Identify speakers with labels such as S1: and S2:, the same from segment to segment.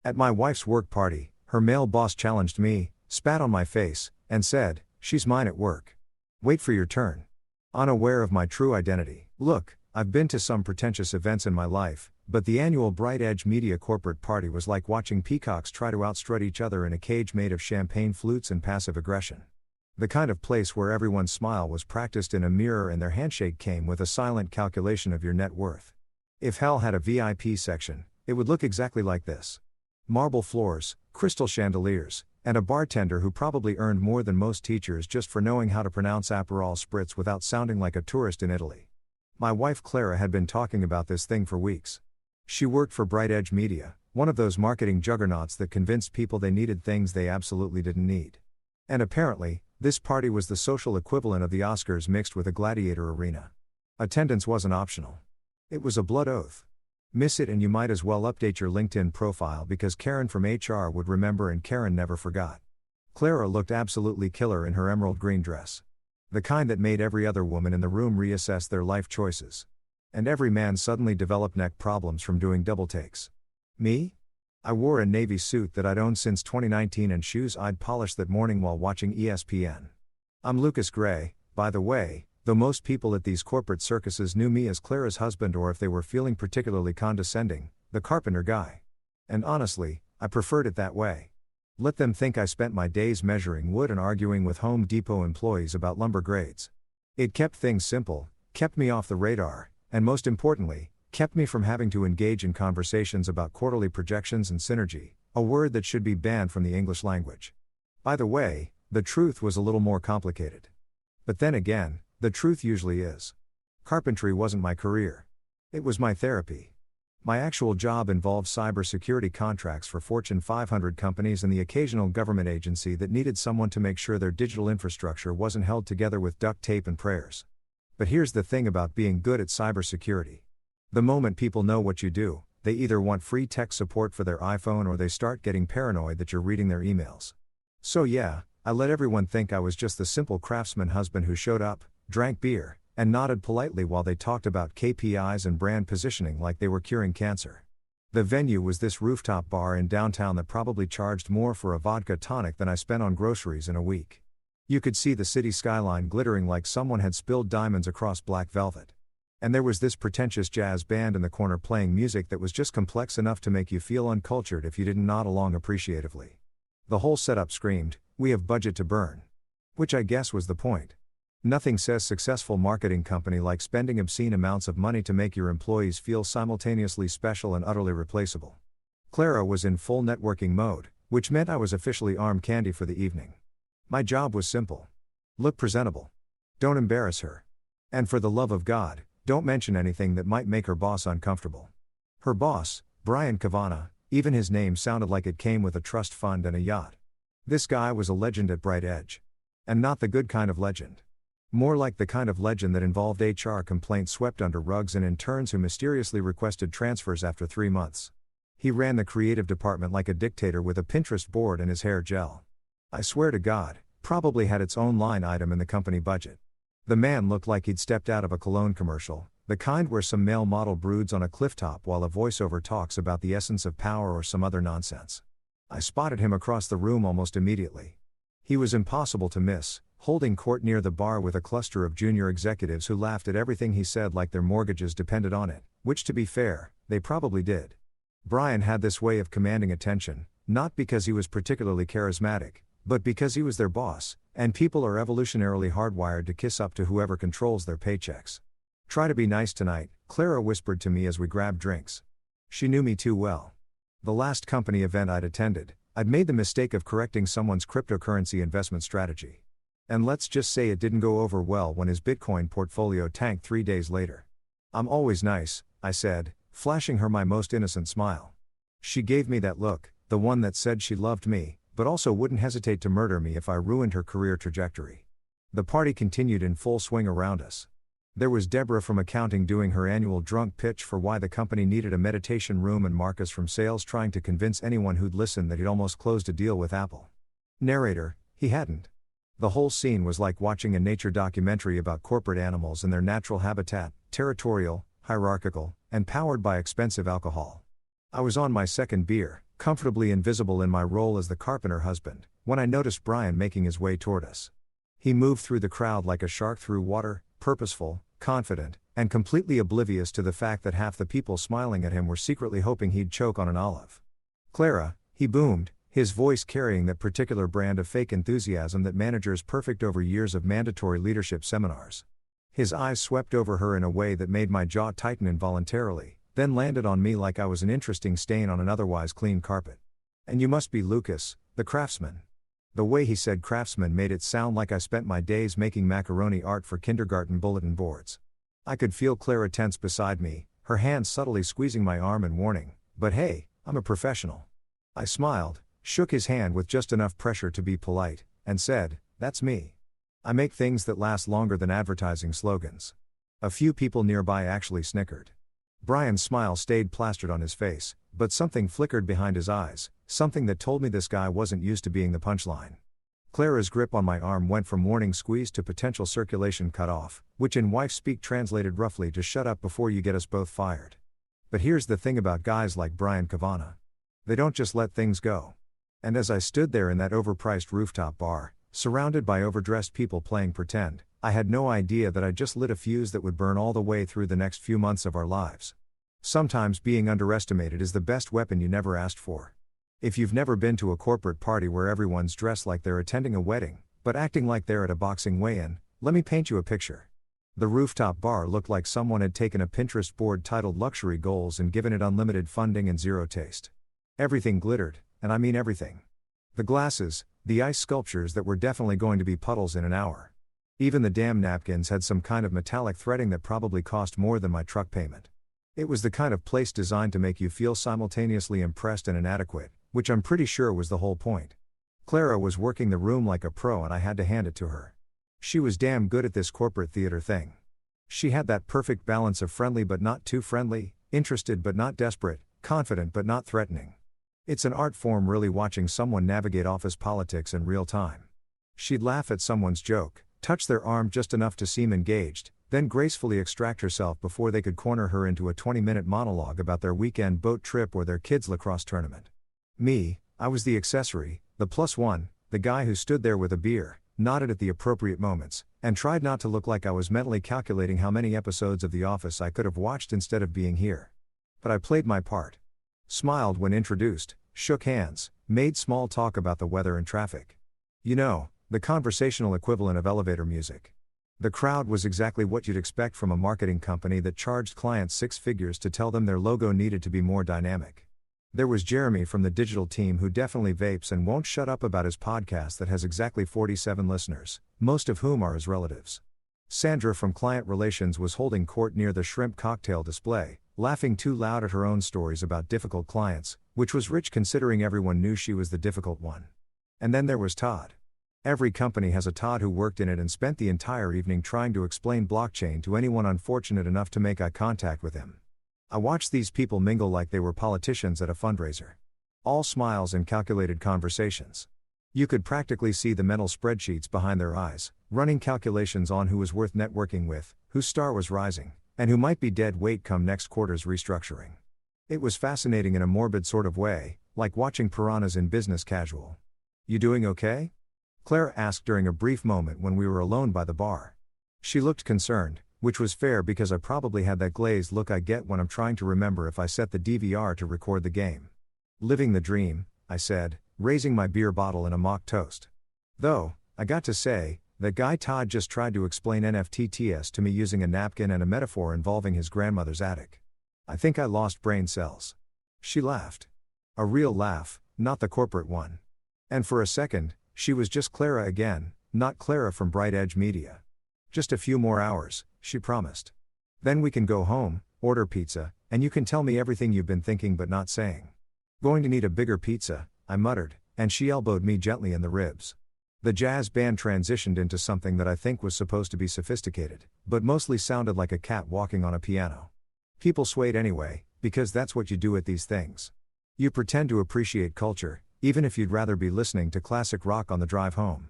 S1: At my wife's work party, her male boss challenged me, spat on my face, and said, "She's mine at work. Wait for your turn." Unaware of my true identity. Look, I've been to some pretentious events in my life, but the annual Bright Edge Media corporate party was like watching peacocks try to outstrut each other in a cage made of champagne flutes and passive aggression. The kind of place where everyone's smile was practiced in a mirror and their handshake came with a silent calculation of your net worth. If hell had a VIP section, it would look exactly like this. Marble floors, crystal chandeliers, and a bartender who probably earned more than most teachers just for knowing how to pronounce Aperol Spritz without sounding like a tourist in Italy. My wife Clara had been talking about this thing for weeks. She worked for Bright Edge Media, one of those marketing juggernauts that convinced people they needed things they absolutely didn't need. And apparently, this party was the social equivalent of the Oscars mixed with a gladiator arena. Attendance wasn't optional. It was a blood oath. Miss it and you might as well update your LinkedIn profile because Karen from HR would remember and Karen never forgot. Clara looked absolutely killer in her emerald green dress. The kind that made every other woman in the room reassess their life choices. And every man suddenly developed neck problems from doing double takes. Me? I wore a navy suit that I'd owned since 2019 and shoes I'd polished that morning while watching ESPN. I'm Lucas Gray, by the way, though most people at these corporate circuses knew me as Clara's husband or if they were feeling particularly condescending, the carpenter guy. And honestly, I preferred it that way. Let them think I spent my days measuring wood and arguing with Home Depot employees about lumber grades. It kept things simple, kept me off the radar, and most importantly, kept me from having to engage in conversations about quarterly projections and synergy, a word that should be banned from the English language. By the way, the truth was a little more complicated. But then again, the truth usually is. Carpentry wasn't my career. It was my therapy. My actual job involved cybersecurity contracts for Fortune 500 companies and the occasional government agency that needed someone to make sure their digital infrastructure wasn't held together with duct tape and prayers. But here's the thing about being good at cybersecurity. The moment people know what you do, they either want free tech support for their iPhone or they start getting paranoid that you're reading their emails. So yeah, I let everyone think I was just the simple craftsman husband who showed up, drank beer, and nodded politely while they talked about KPIs and brand positioning like they were curing cancer. The venue was this rooftop bar in downtown that probably charged more for a vodka tonic than I spent on groceries in a week. You could see the city skyline glittering like someone had spilled diamonds across black velvet. And there was this pretentious jazz band in the corner playing music that was just complex enough to make you feel uncultured if you didn't nod along appreciatively. The whole setup screamed, "We have budget to burn." Which I guess was the point. Nothing says successful marketing company like spending obscene amounts of money to make your employees feel simultaneously special and utterly replaceable. Clara was in full networking mode, which meant I was officially arm candy for the evening. My job was simple. Look presentable. Don't embarrass her. And for the love of God, don't mention anything that might make her boss uncomfortable. Her boss, Brian Kavana, even his name sounded like it came with a trust fund and a yacht. This guy was a legend at Bright Edge. And not the good kind of legend. More like the kind of legend that involved HR complaints swept under rugs and interns who mysteriously requested transfers after 3 months. He ran the creative department like a dictator with a Pinterest board and his hair gel. I swear to God, probably had its own line item in the company budget. The man looked like he'd stepped out of a cologne commercial, the kind where some male model broods on a clifftop while a voiceover talks about the essence of power or some other nonsense. I spotted him across the room almost immediately. He was impossible to miss, holding court near the bar with a cluster of junior executives who laughed at everything he said like their mortgages depended on it, which to be fair, they probably did. Brian had this way of commanding attention, not because he was particularly charismatic, but because he was their boss, and people are evolutionarily hardwired to kiss up to whoever controls their paychecks. "Try to be nice tonight," Clara whispered to me as we grabbed drinks. She knew me too well. The last company event I'd attended, I'd made the mistake of correcting someone's cryptocurrency investment strategy. And let's just say it didn't go over well when his Bitcoin portfolio tanked 3 days later. "I'm always nice," I said, flashing her my most innocent smile. She gave me that look, the one that said she loved me, but also wouldn't hesitate to murder me if I ruined her career trajectory. The party continued in full swing around us. There was Deborah from accounting doing her annual drunk pitch for why the company needed a meditation room and Marcus from sales trying to convince anyone who'd listen that he'd almost closed a deal with Apple. Narrator, he hadn't. The whole scene was like watching a nature documentary about corporate animals and their natural habitat, territorial, hierarchical, and powered by expensive alcohol. I was on my second beer, comfortably invisible in my role as the carpenter husband, when I noticed Brian making his way toward us. He moved through the crowd like a shark through water, purposeful, confident, and completely oblivious to the fact that half the people smiling at him were secretly hoping he'd choke on an olive. "Clara," he boomed, his voice carrying that particular brand of fake enthusiasm that managers perfect over years of mandatory leadership seminars. His eyes swept over her in a way that made my jaw tighten involuntarily, then landed on me like I was an interesting stain on an otherwise clean carpet. "And you must be Lucas, the craftsman." The way he said craftsman made it sound like I spent my days making macaroni art for kindergarten bulletin boards. I could feel Clara tense beside me, her hand subtly squeezing my arm in warning, but hey, I'm a professional. I smiled, shook his hand with just enough pressure to be polite, and said, "That's me. I make things that last longer than advertising slogans." A few people nearby actually snickered. Brian's smile stayed plastered on his face, but something flickered behind his eyes, something that told me this guy wasn't used to being the punchline. Clara's grip on my arm went from warning squeeze to potential circulation cut off, which in wife speak translated roughly to "shut up before you get us both fired." But here's the thing about guys like Brian Kavana. They don't just let things go. And as I stood there in that overpriced rooftop bar, surrounded by overdressed people playing pretend, I had no idea that I'd just lit a fuse that would burn all the way through the next few months of our lives. Sometimes being underestimated is the best weapon you never asked for. If you've never been to a corporate party where everyone's dressed like they're attending a wedding, but acting like they're at a boxing weigh-in, let me paint you a picture. The rooftop bar looked like someone had taken a Pinterest board titled Luxury Goals and given it unlimited funding and zero taste. Everything glittered, and I mean everything. The glasses, the ice sculptures that were definitely going to be puddles in an hour. Even the damn napkins had some kind of metallic threading that probably cost more than my truck payment. It was the kind of place designed to make you feel simultaneously impressed and inadequate, which I'm pretty sure was the whole point. Clara was working the room like a pro and I had to hand it to her. She was damn good at this corporate theater thing. She had that perfect balance of friendly but not too friendly, interested but not desperate, confident but not threatening. It's an art form really watching someone navigate office politics in real time. She'd laugh at someone's joke, touch their arm just enough to seem engaged, then gracefully extract herself before they could corner her into a 20-minute monologue about their weekend boat trip or their kids' lacrosse tournament. Me, I was the accessory, the plus one, the guy who stood there with a beer, nodded at the appropriate moments, and tried not to look like I was mentally calculating how many episodes of The Office I could have watched instead of being here. But I played my part. Smiled when introduced, shook hands, made small talk about the weather and traffic. You know, the conversational equivalent of elevator music. The crowd was exactly what you'd expect from a marketing company that charged clients six figures to tell them their logo needed to be more dynamic. There was Jeremy from the digital team who definitely vapes and won't shut up about his podcast that has exactly 47 listeners, most of whom are his relatives. Sandra from client relations was holding court near the shrimp cocktail display, laughing too loud at her own stories about difficult clients, which was rich considering everyone knew she was the difficult one. And then there was Todd. Every company has a Todd who worked in it and spent the entire evening trying to explain blockchain to anyone unfortunate enough to make eye contact with him. I watched these people mingle like they were politicians at a fundraiser. All smiles and calculated conversations. You could practically see the mental spreadsheets behind their eyes, running calculations on who was worth networking with, whose star was rising, and who might be dead weight come next quarter's restructuring. It was fascinating in a morbid sort of way, like watching piranhas in business casual. "You doing okay?" Clara asked during a brief moment when we were alone by the bar. She looked concerned, which was fair because I probably had that glazed look I get when I'm trying to remember if I set the DVR to record the game. "Living the dream," I said, raising my beer bottle in a mock toast. Though, I got to say, that guy Todd just tried to explain NFTs to me using a napkin and a metaphor involving his grandmother's attic. I think I lost brain cells. She laughed. A real laugh, not the corporate one. And for a second, she was just Clara again, not Clara from Bright Edge Media. "Just a few more hours," she promised. "Then we can go home, order pizza, and you can tell me everything you've been thinking but not saying." "Going to need a bigger pizza," I muttered, and she elbowed me gently in the ribs. The jazz band transitioned into something that I think was supposed to be sophisticated, but mostly sounded like a cat walking on a piano. People swayed anyway, because that's what you do at these things. You pretend to appreciate culture, even if you'd rather be listening to classic rock on the drive home.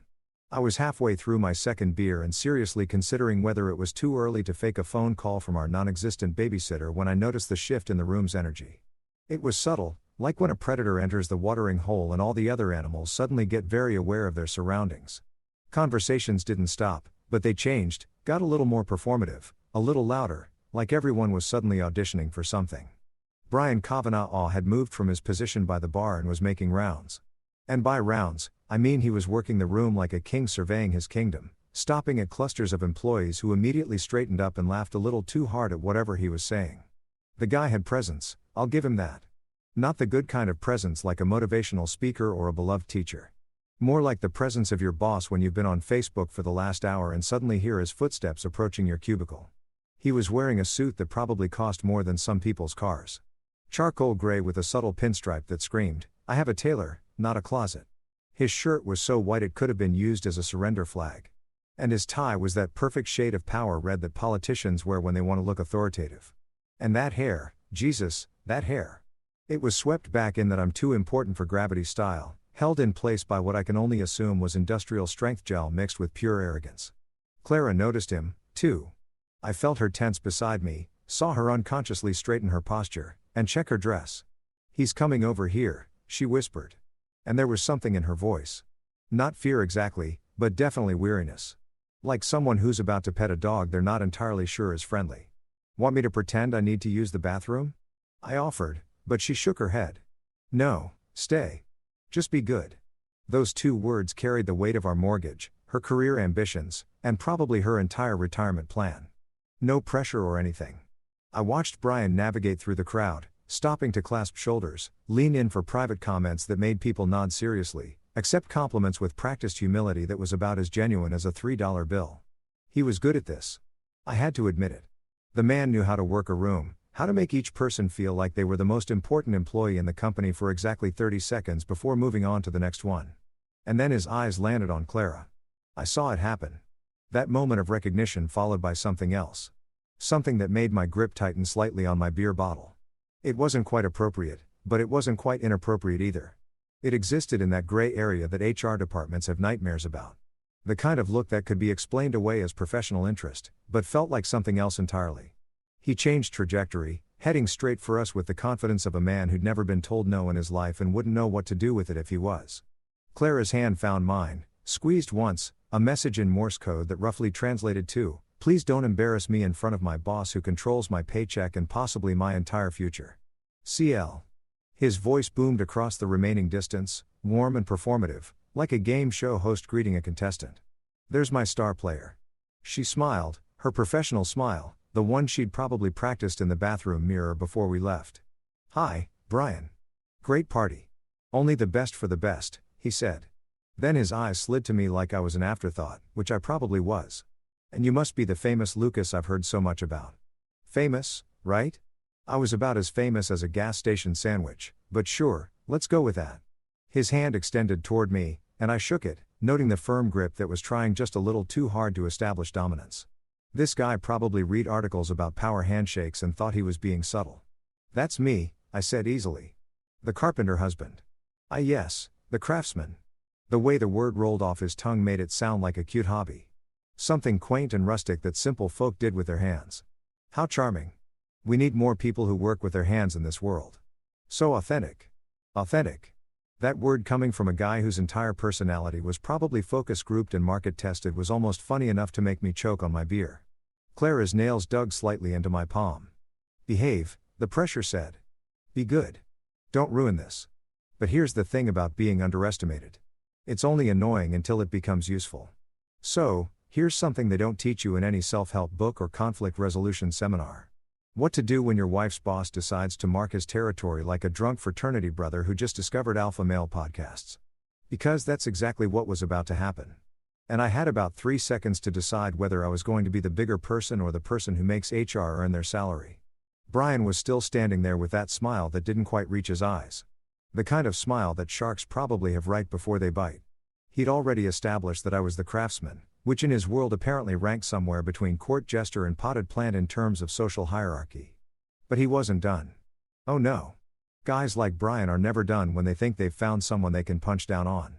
S1: I was halfway through my second beer and seriously considering whether it was too early to fake a phone call from our non-existent babysitter when I noticed the shift in the room's energy. It was subtle, like when a predator enters the watering hole and all the other animals suddenly get very aware of their surroundings. Conversations didn't stop, but they changed, got a little more performative, a little louder, like everyone was suddenly auditioning for something. Brian Kavanaugh had moved from his position by the bar and was making rounds. And by rounds, I mean he was working the room like a king surveying his kingdom, stopping at clusters of employees who immediately straightened up and laughed a little too hard at whatever he was saying. The guy had presence, I'll give him that. Not the good kind of presence like a motivational speaker or a beloved teacher. More like the presence of your boss when you've been on Facebook for the last hour and suddenly hear his footsteps approaching your cubicle. He was wearing a suit that probably cost more than some people's cars. Charcoal gray with a subtle pinstripe that screamed, "I have a tailor, not a closet." His shirt was so white it could have been used as a surrender flag. And his tie was that perfect shade of power red that politicians wear when they want to look authoritative. And that hair, Jesus, that hair. It was swept back in that I'm too important for gravity style, held in place by what I can only assume was industrial strength gel mixed with pure arrogance. Clara noticed him, too. I felt her tense beside me, saw her unconsciously straighten her posture, and check her dress. "He's coming over here," she whispered. And there was something in her voice. Not fear exactly, but definitely weariness. Like someone who's about to pet a dog they're not entirely sure is friendly. "Want me to pretend I need to use the bathroom?" I offered, but she shook her head. "No, stay. Just be good." Those 2 words carried the weight of our mortgage, her career ambitions, and probably her entire retirement plan. No pressure or anything. I watched Brian navigate through the crowd, stopping to clasp shoulders, lean in for private comments that made people nod seriously, accept compliments with practiced humility that was about as genuine as a $3 bill. He was good at this. I had to admit it. The man knew how to work a room, how to make each person feel like they were the most important employee in the company for exactly 30 seconds before moving on to the next one. And then his eyes landed on Clara. I saw it happen. That moment of recognition followed by something else. Something that made my grip tighten slightly on my beer bottle. It wasn't quite appropriate, but it wasn't quite inappropriate either. It existed in that gray area that HR departments have nightmares about. The kind of look that could be explained away as professional interest, but felt like something else entirely. He changed trajectory, heading straight for us with the confidence of a man who'd never been told no in his life and wouldn't know what to do with it if he was. Clara's hand found mine, squeezed once, a message in Morse code that roughly translated to, "Please don't embarrass me in front of my boss who controls my paycheck and possibly my entire future. CL." His voice boomed across the remaining distance, warm and performative, like a game show host greeting a contestant. "There's my star player." She smiled, her professional smile, the one she'd probably practiced in the bathroom mirror before we left. "Hi, Brian. Great party. Only the best for the best," he said. Then his eyes slid to me like I was an afterthought, which I probably was. "And you must be the famous Lucas I've heard so much about." Famous, right? I was about as famous as a gas station sandwich, but sure, let's go with that. His hand extended toward me, and I shook it, noting the firm grip that was trying just a little too hard to establish dominance. This guy probably read articles about power handshakes and thought he was being subtle. "That's me," I said easily. "The carpenter husband." Yes, the craftsman." The way the word rolled off his tongue made it sound like a cute hobby. Something quaint and rustic that simple folk did with their hands. How charming. We need more people who work with their hands in this world. So authentic. Authentic. That word coming from a guy whose entire personality was probably focus grouped and market tested was almost funny enough to make me choke on my beer. Clara's nails dug slightly into my palm. "Behave," the pressure said. "Be good. Don't ruin this." But here's the thing about being underestimated. It's only annoying until it becomes useful. So, here's something they don't teach you in any self-help book or conflict resolution seminar. What to do when your wife's boss decides to mark his territory like a drunk fraternity brother who just discovered alpha male podcasts. Because that's exactly what was about to happen. And I had about 3 seconds to decide whether I was going to be the bigger person or the person who makes HR earn their salary. Brian was still standing there with that smile that didn't quite reach his eyes. The kind of smile that sharks probably have right before they bite. He'd already established that I was the craftsman, which in his world apparently ranked somewhere between court jester and potted plant in terms of social hierarchy. But he wasn't done. Oh no. Guys like Brian are never done when they think they've found someone they can punch down on.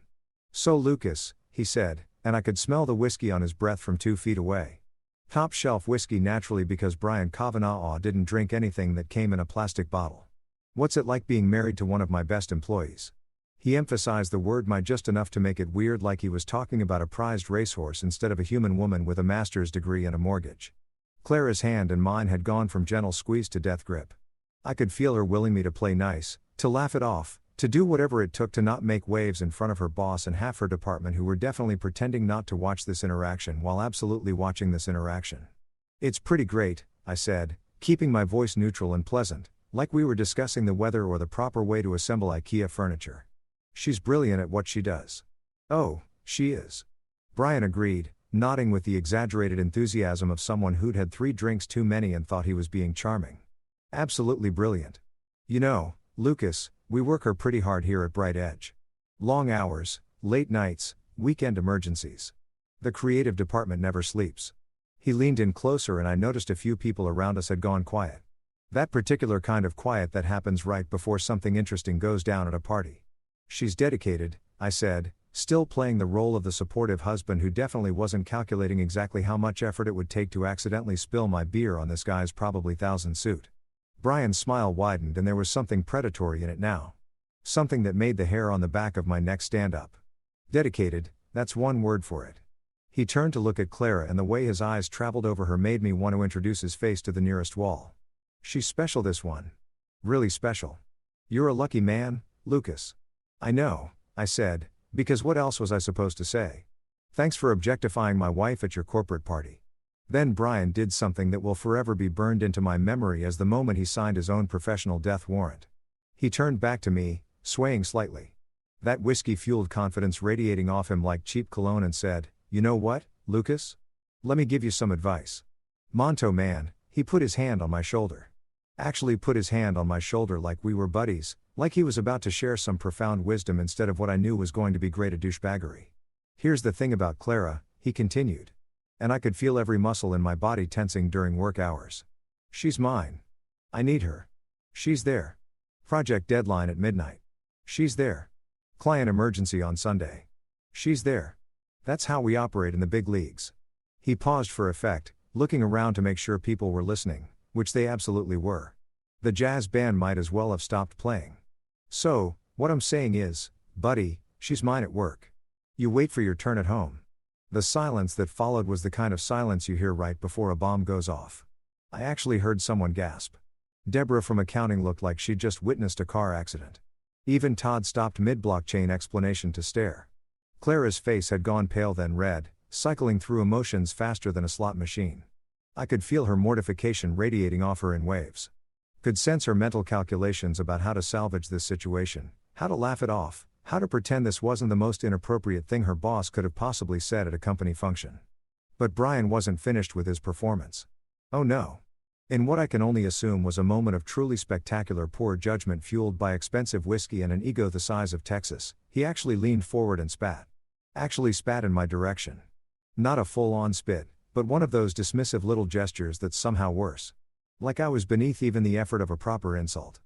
S1: "So Lucas," he said, and I could smell the whiskey on his breath from 2 feet away. Top shelf whiskey naturally because Brian Kavanaugh didn't drink anything that came in a plastic bottle. What's it like being married to one of my best employees? He emphasized the word "my" just enough to make it weird, like he was talking about a prized racehorse instead of a human woman with a master's degree and a mortgage. Clara's hand and mine had gone from gentle squeeze to death grip. I could feel her willing me to play nice, to laugh it off, to do whatever it took to not make waves in front of her boss and half her department, who were definitely pretending not to watch this interaction while absolutely watching this interaction. "It's pretty great," I said, keeping my voice neutral and pleasant, like we were discussing the weather or the proper way to assemble IKEA furniture. "She's brilliant at what she does." "Oh, she is." Brian agreed, nodding with the exaggerated enthusiasm of someone who'd had 3 drinks too many and thought he was being charming. "Absolutely brilliant. You know, Lucas, we work her pretty hard here at Bright Edge. Long hours, late nights, weekend emergencies. The creative department never sleeps." He leaned in closer and I noticed a few people around us had gone quiet. That particular kind of quiet that happens right before something interesting goes down at a party. "She's dedicated," I said, still playing the role of the supportive husband who definitely wasn't calculating exactly how much effort it would take to accidentally spill my beer on this guy's probably $1,000 suit. Brian's smile widened and there was something predatory in it now. Something that made the hair on the back of my neck stand up. "Dedicated, that's one word for it." He turned to look at Clara and the way his eyes traveled over her made me want to introduce his face to the nearest wall. "She's special, this one. Really special. You're a lucky man, Lucas." "I know," I said, because what else was I supposed to say? "Thanks for objectifying my wife at your corporate party." Then Brian did something that will forever be burned into my memory as the moment he signed his own professional death warrant. He turned back to me, swaying slightly. That whiskey-fueled confidence radiating off him like cheap cologne, and said, "You know what, Lucas? Let me give you some advice." "Monto man," he put his hand on my shoulder. Actually put his hand on my shoulder like we were buddies, like he was about to share some profound wisdom instead of what I knew was going to be great a douchebaggery. "Here's the thing about Clara," he continued. And I could feel every muscle in my body tensing during work hours. "She's mine. I need her. She's there. Project deadline at midnight. She's there. Client emergency on Sunday. She's there. That's how we operate in the big leagues." He paused for effect, looking around to make sure people were listening, which they absolutely were. The jazz band might as well have stopped playing. "So, what I'm saying is, buddy, she's mine at work. You wait for your turn at home." The silence that followed was the kind of silence you hear right before a bomb goes off. I actually heard someone gasp. Deborah from accounting looked like she'd just witnessed a car accident. Even Todd stopped mid-blockchain explanation to stare. Clara's face had gone pale then red, cycling through emotions faster than a slot machine. I could feel her mortification radiating off her in waves. Could sense her mental calculations about how to salvage this situation, how to laugh it off, how to pretend this wasn't the most inappropriate thing her boss could have possibly said at a company function. But Brian wasn't finished with his performance. Oh no. In what I can only assume was a moment of truly spectacular poor judgment fueled by expensive whiskey and an ego the size of Texas, he actually leaned forward and spat. Actually spat in my direction. Not a full-on spit, but one of those dismissive little gestures that's somehow worse. Like I was beneath even the effort of a proper insult.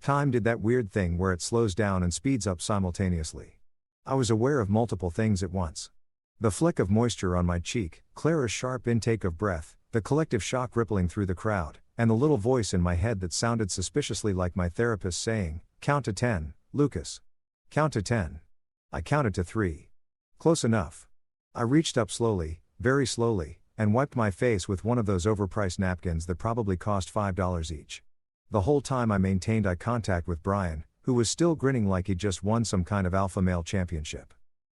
S1: Time did that weird thing where it slows down and speeds up simultaneously. I was aware of multiple things at once. The flick of moisture on my cheek, Clara's sharp intake of breath, the collective shock rippling through the crowd, and the little voice in my head that sounded suspiciously like my therapist saying, "Count to 10, Lucas. Count to 10. I counted to 3. Close enough." I reached up slowly, very slowly, and wiped my face with one of those overpriced napkins that probably cost $5 each. The whole time I maintained eye contact with Brian, who was still grinning like he'd just won some kind of alpha male championship.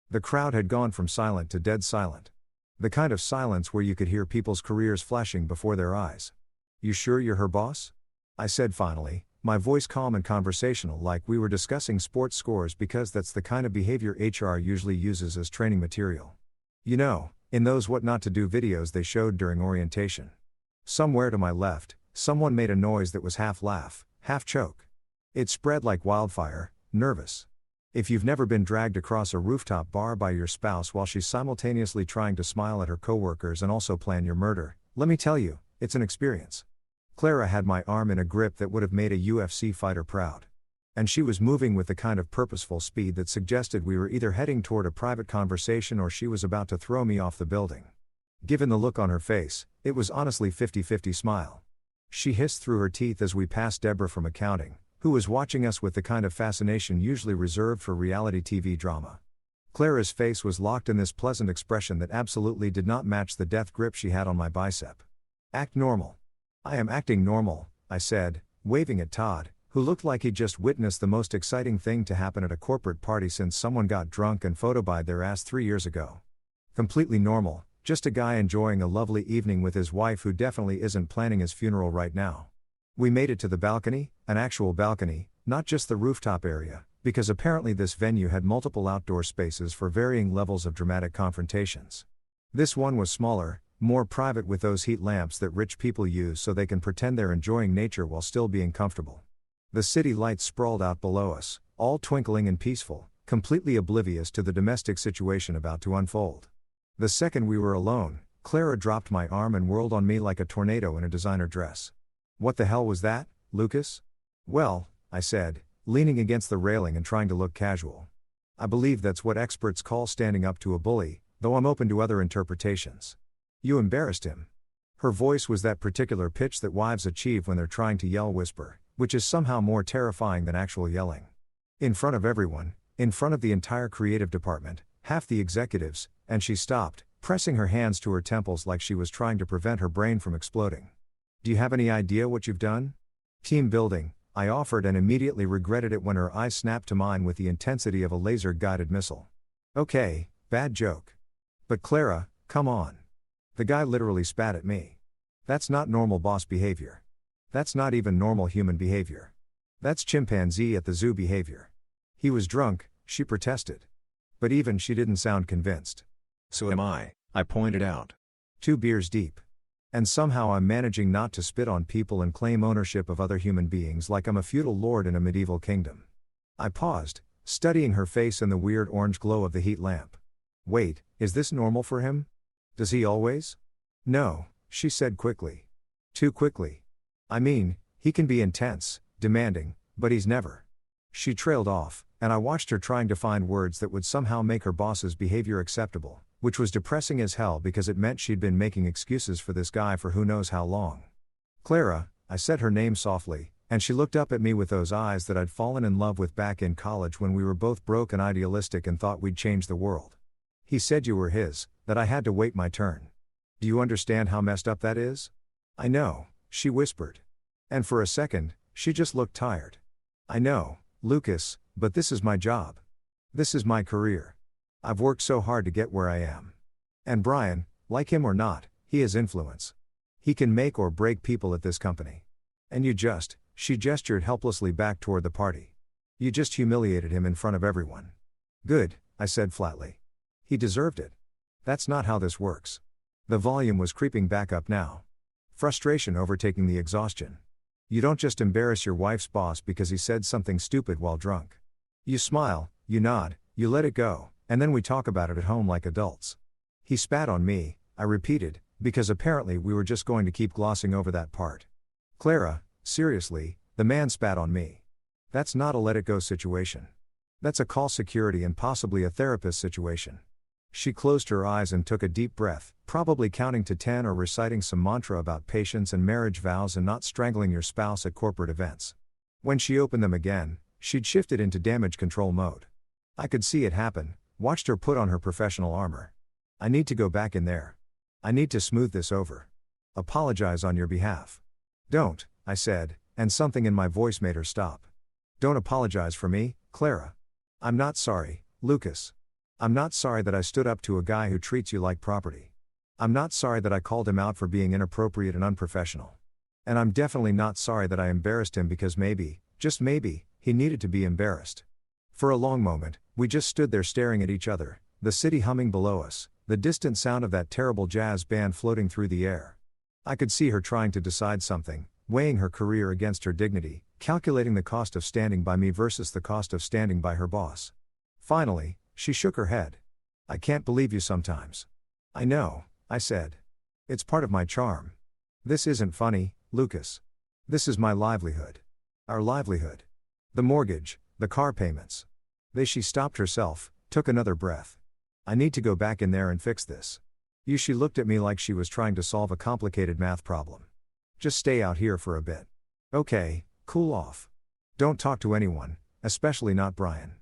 S1: The crowd had gone from silent to dead silent. The kind of silence where you could hear people's careers flashing before their eyes. "You sure you're her boss?" I said finally, my voice calm and conversational like we were discussing sports scores, because that's the kind of behavior HR usually uses as training material. You know, in those what not to do videos they showed during orientation. Somewhere to my left, someone made a noise that was half laugh, half choke. It spread like wildfire, nervous. If you've never been dragged across a rooftop bar by your spouse while she's simultaneously trying to smile at her coworkers and also plan your murder, let me tell you, it's an experience. Clara had my arm in a grip that would have made a UFC fighter proud. And she was moving with the kind of purposeful speed that suggested we were either heading toward a private conversation or she was about to throw me off the building. Given the look on her face, it was honestly 50-50 smile. She hissed through her teeth as we passed Deborah from accounting, who was watching us with the kind of fascination usually reserved for reality TV drama. Clara's face was locked in this pleasant expression that absolutely did not match the death grip she had on my bicep. Act normal. I am acting normal, I said, waving at Todd, who looked like he'd just witnessed the most exciting thing to happen at a corporate party since someone got drunk and photobombed their ass 3 years ago. Completely normal, just a guy enjoying a lovely evening with his wife who definitely isn't planning his funeral right now. We made it to the balcony, an actual balcony, not just the rooftop area, because apparently this venue had multiple outdoor spaces for varying levels of dramatic confrontations. This one was smaller, more private, with those heat lamps that rich people use so they can pretend they're enjoying nature while still being comfortable. The city lights sprawled out below us, all twinkling and peaceful, completely oblivious to the domestic situation about to unfold. The second we were alone, Clara dropped my arm and whirled on me like a tornado in a designer dress. "What the hell was that, Lucas?" "Well," I said, leaning against the railing and trying to look casual. "I believe that's what experts call standing up to a bully, though I'm open to other interpretations. You embarrassed him." Her voice was that particular pitch that wives achieve when they're trying to yell whisper, which is somehow more terrifying than actual yelling. In front of everyone, in front of the entire creative department, half the executives, and she stopped, pressing her hands to her temples like she was trying to prevent her brain from exploding. "Do you have any idea what you've done?" "Team building," I offered, and immediately regretted it when her eyes snapped to mine with the intensity of a laser-guided missile. "Okay, bad joke. But Clara, come on." The guy literally spat at me. "That's not normal boss behavior. That's not even normal human behavior. That's chimpanzee at the zoo behavior." "He was drunk," she protested. But even she didn't sound convinced.
S2: "So am I pointed out.
S1: 2 beers deep. And somehow I'm managing not to spit on people and claim ownership of other human beings like I'm a feudal lord in a medieval kingdom. I paused, studying her face in the weird orange glow of the heat lamp. "Wait, is this normal for him? Does he always?" "No," she said quickly. "Too quickly. I mean, he can be intense, demanding, but he's never." She trailed off, and I watched her trying to find words that would somehow make her boss's behavior acceptable, which was depressing as hell because it meant she'd been making excuses for this guy for who knows how long. "Clara," I said her name softly, and she looked up at me with those eyes that I'd fallen in love with back in college when we were both broke and idealistic and thought we'd change the world. "He said you were his, that I had to wait my turn. Do you understand how messed up that is?" "I know," she whispered. And for a second, she just looked tired. "I know, Lucas, but this is my job. This is my career. I've worked so hard to get where I am. And Brian, like him or not, he has influence. He can make or break people at this company. And she gestured helplessly back toward the party. You just humiliated him in front of everyone." "Good," I said flatly. "He deserved it. That's not how this works." The volume was creeping back up now. Frustration overtaking the exhaustion. "You don't just embarrass your wife's boss because he said something stupid while drunk. You smile, you nod, you let it go, and then we talk about it at home like adults." "He spat on me," I repeated, because apparently we were just going to keep glossing over that part. "Clara, seriously, the man spat on me. That's not a let it go situation. That's a call security and possibly a therapist situation." She closed her eyes and took a deep breath, probably counting to 10 or reciting some mantra about patience and marriage vows and not strangling your spouse at corporate events. When she opened them again, she'd shifted into damage control mode. I could see it happen, watched her put on her professional armor. "I need to go back in there. I need to smooth this over. Apologize on your behalf." "Don't," I said, and something in my voice made her stop. "Don't apologize for me, Clara. I'm not sorry, Lucas. I'm not sorry that I stood up to a guy who treats you like property. I'm not sorry that I called him out for being inappropriate and unprofessional. And I'm definitely not sorry that I embarrassed him because maybe, just maybe, he needed to be embarrassed." For a long moment, we just stood there staring at each other, the city humming below us, the distant sound of that terrible jazz band floating through the air. I could see her trying to decide something, weighing her career against her dignity, calculating the cost of standing by me versus the cost of standing by her boss. Finally, she shook her head. "I can't believe you sometimes." "I know," I said. "It's part of my charm. This isn't funny, Lucas. This is my livelihood. Our livelihood. The mortgage, the car payments. She stopped herself, took another breath. "I need to go back in there and fix this." She looked at me like she was trying to solve a complicated math problem. "Just stay out here for a bit. Okay, cool off. Don't talk to anyone, especially not Brian.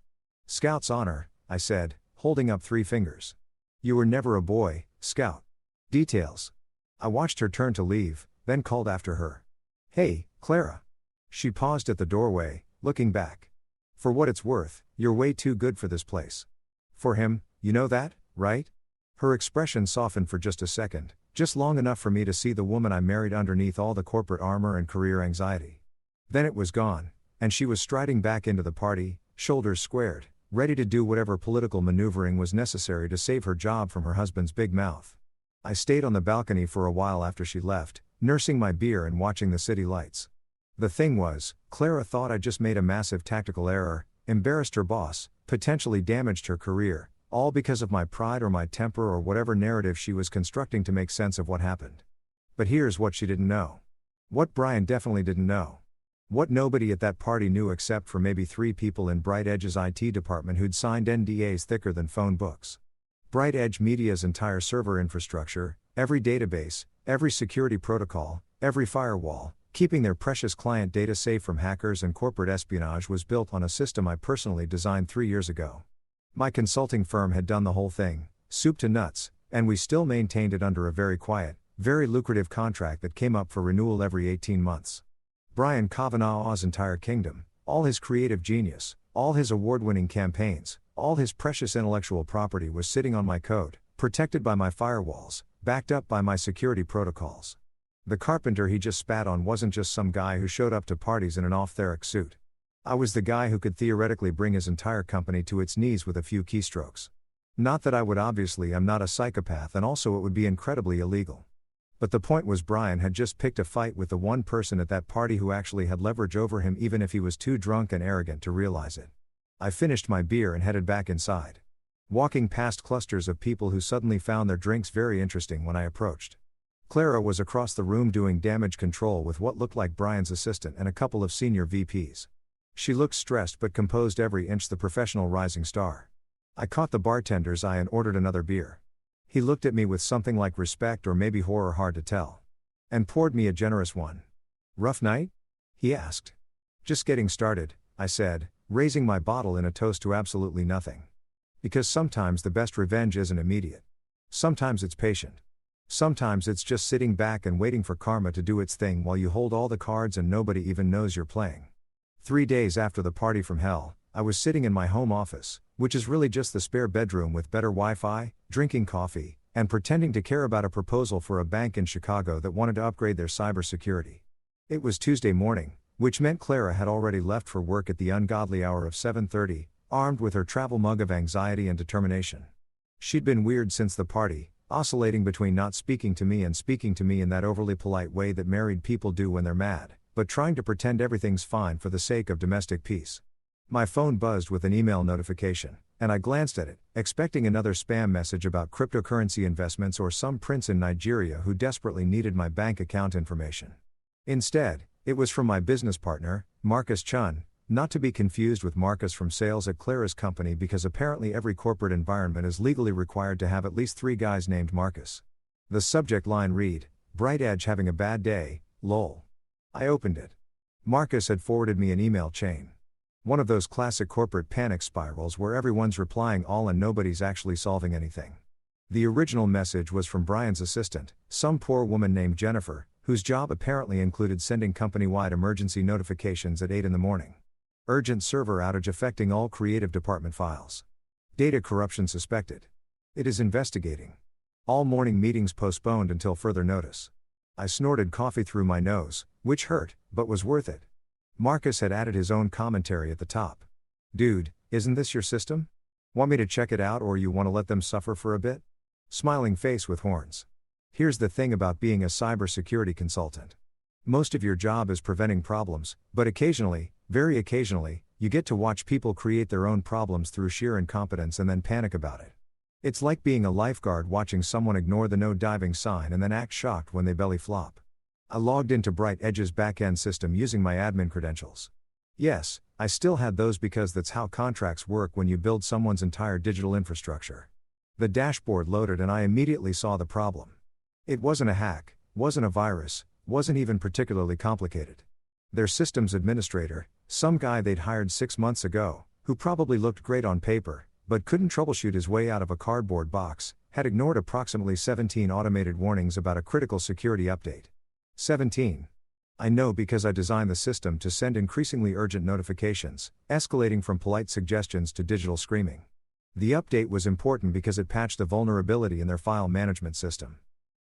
S1: Scout's honor, I said, holding up 3 fingers. You were never a boy, Scout. Details. I watched her turn to leave, then called after her. Hey, Clara. She paused at the doorway, looking back. For what it's worth, you're way too good for this place. For him, you know that, right? Her expression softened for just a second, just long enough for me to see the woman I married underneath all the corporate armor and career anxiety. Then it was gone, and she was striding back into the party, shoulders squared, ready to do whatever political maneuvering was necessary to save her job from her husband's big mouth. I stayed on the balcony for a while after she left, nursing my beer and watching the city lights. The thing was, Clara thought I'd just made a massive tactical error, embarrassed her boss, potentially damaged her career, all because of my pride or my temper or whatever narrative she was constructing to make sense of what happened. But here's what she didn't know. What Brian definitely didn't know. What nobody at that party knew except for maybe 3 people in Bright Edge's IT department who'd signed NDAs thicker than phone books. Bright Edge Media's entire server infrastructure, every database, every security protocol, every firewall, keeping their precious client data safe from hackers and corporate espionage was built on a system I personally designed 3 years ago. My consulting firm had done the whole thing, soup to nuts, and we still maintained it under a very quiet, very lucrative contract that came up for renewal every 18 months. Brian Kavanaugh's entire kingdom, all his creative genius, all his award-winning campaigns, all his precious intellectual property was sitting on my code, protected by my firewalls, backed up by my security protocols. The carpenter he just spat on wasn't just some guy who showed up to parties in an off-theric suit. I was the guy who could theoretically bring his entire company to its knees with a few keystrokes. Not that I would, obviously I'm not a psychopath, and also it would be incredibly illegal. But the point was Brian had just picked a fight with the one person at that party who actually had leverage over him even if he was too drunk and arrogant to realize it. I finished my beer and headed back inside. Walking past clusters of people who suddenly found their drinks very interesting when I approached. Clara was across the room doing damage control with what looked like Brian's assistant and a couple of senior VPs. She looked stressed but composed every inch the professional rising star. I caught the bartender's eye and ordered another beer. He looked at me with something like respect or maybe horror, hard to tell. And poured me a generous one. Rough night? He asked. Just getting started, I said, raising my bottle in a toast to absolutely nothing. Because sometimes the best revenge isn't immediate. Sometimes it's patient. Sometimes it's just sitting back and waiting for karma to do its thing while you hold all the cards and nobody even knows you're playing. 3 days after the party from hell, I was sitting in my home office, which is really just the spare bedroom with better Wi-Fi, drinking coffee, and pretending to care about a proposal for a bank in Chicago that wanted to upgrade their cybersecurity. It was Tuesday morning, which meant Clara had already left for work at the ungodly hour of 7:30, armed with her travel mug of anxiety and determination. She'd been weird since the party, oscillating between not speaking to me and speaking to me in that overly polite way that married people do when they're mad, but trying to pretend everything's fine for the sake of domestic peace. My phone buzzed with an email notification, and I glanced at it, expecting another spam message about cryptocurrency investments or some prince in Nigeria who desperately needed my bank account information. Instead, it was from my business partner, Marcus Chun, not to be confused with Marcus from sales at Clara's company, because apparently every corporate environment is legally required to have at least 3 guys named Marcus. The subject line read, "Bright Edge having a bad day, lol." I opened it. Marcus had forwarded me an email chain. One of those classic corporate panic spirals where everyone's replying all and nobody's actually solving anything. The original message was from Brian's assistant, some poor woman named Jennifer, whose job apparently included sending company-wide emergency notifications at 8 in the morning. Urgent server outage affecting all creative department files. Data corruption suspected. It is investigating. All morning meetings postponed until further notice. I snorted coffee through my nose, which hurt, but was worth it. Marcus had added his own commentary at the top. "Dude, isn't this your system? Want me to check it out or you want to let them suffer for a bit?" Smiling face with horns. Here's the thing about being a cybersecurity consultant. Most of your job is preventing problems, but occasionally, very occasionally, you get to watch people create their own problems through sheer incompetence and then panic about it. It's like being a lifeguard watching someone ignore the no diving sign and then act shocked when they belly flop. I logged into Bright Edge's back-end system using my admin credentials. Yes, I still had those because that's how contracts work when you build someone's entire digital infrastructure. The dashboard loaded and I immediately saw the problem. It wasn't a hack, wasn't a virus, wasn't even particularly complicated. Their systems administrator, Some guy they'd hired 6 months ago, who probably looked great on paper, but couldn't troubleshoot his way out of a cardboard box, had ignored approximately 17 automated warnings about a critical security update. 17. I know because I designed the system to send increasingly urgent notifications, escalating from polite suggestions to digital screaming. The update was important because it patched a vulnerability in their file management system.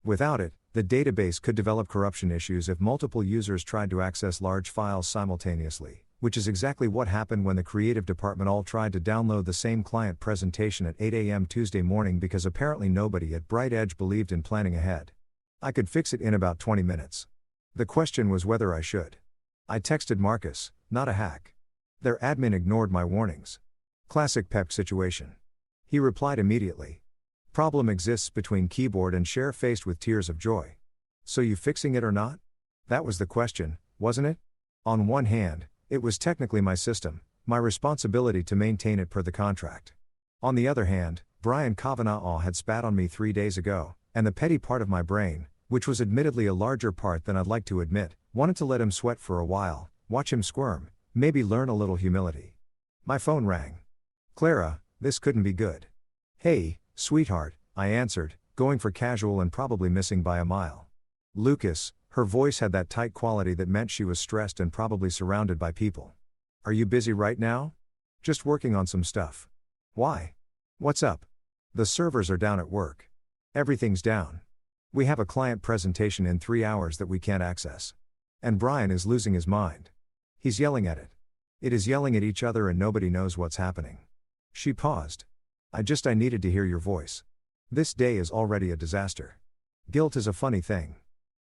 S1: Without it, the database could develop corruption issues if multiple users tried to access large files simultaneously, which is exactly what happened when the creative department all tried to download the same client presentation at 8 a.m. Tuesday morning because apparently nobody at Bright Edge believed in planning ahead. I could fix it in about 20 minutes. The question was whether I should. I texted Marcus, not a hack. Their admin ignored my warnings. Classic PEP situation. He replied immediately. Problem exists between keyboard and share faced with tears of joy. So you fixing it or not? That was the question, wasn't it? On one hand, it was technically my system, my responsibility to maintain it per the contract. On the other hand, Brian Kavanaugh had spat on me 3 days ago, and the petty part of my brain, which was admittedly a larger part than I'd like to admit, wanted to let him sweat for a while, watch him squirm, maybe learn a little humility. My phone rang. Clara, this couldn't be good. Hey, sweetheart, I answered, going for casual and probably missing by a mile. Lucas, her voice had that tight quality that meant she was stressed and probably surrounded by people. Are you busy right now? Just working on some stuff. Why? What's up? The servers are down at work. Everything's down. We have a client presentation in 3 hours that we can't access. And Brian is losing his mind. He's yelling at it. It is yelling at each other and nobody knows what's happening. She paused. I needed to hear your voice. This day is already a disaster. Guilt is a funny thing.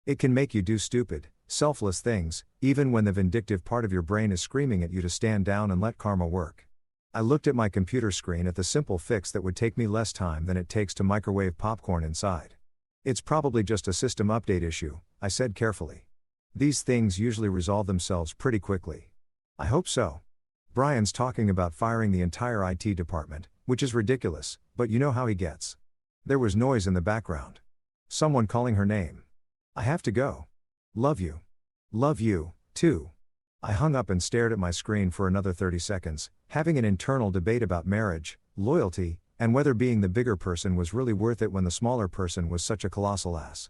S1: It can make you do stupid, selfless things, even when the vindictive part of your brain is screaming at you to stand down and let karma work. I looked at my computer screen at the simple fix that would take me less time than it takes to microwave popcorn inside. It's probably just a system update issue, I said carefully. These things usually resolve themselves pretty quickly. I hope so. Brian's talking about firing the entire IT department, which is ridiculous, but you know how he gets. There was noise in the background. Someone calling her name. I have to go. Love you. Love you, too. I hung up and stared at my screen for another 30 seconds, having an internal debate about marriage, loyalty, and whether being the bigger person was really worth it when the smaller person was such a colossal ass.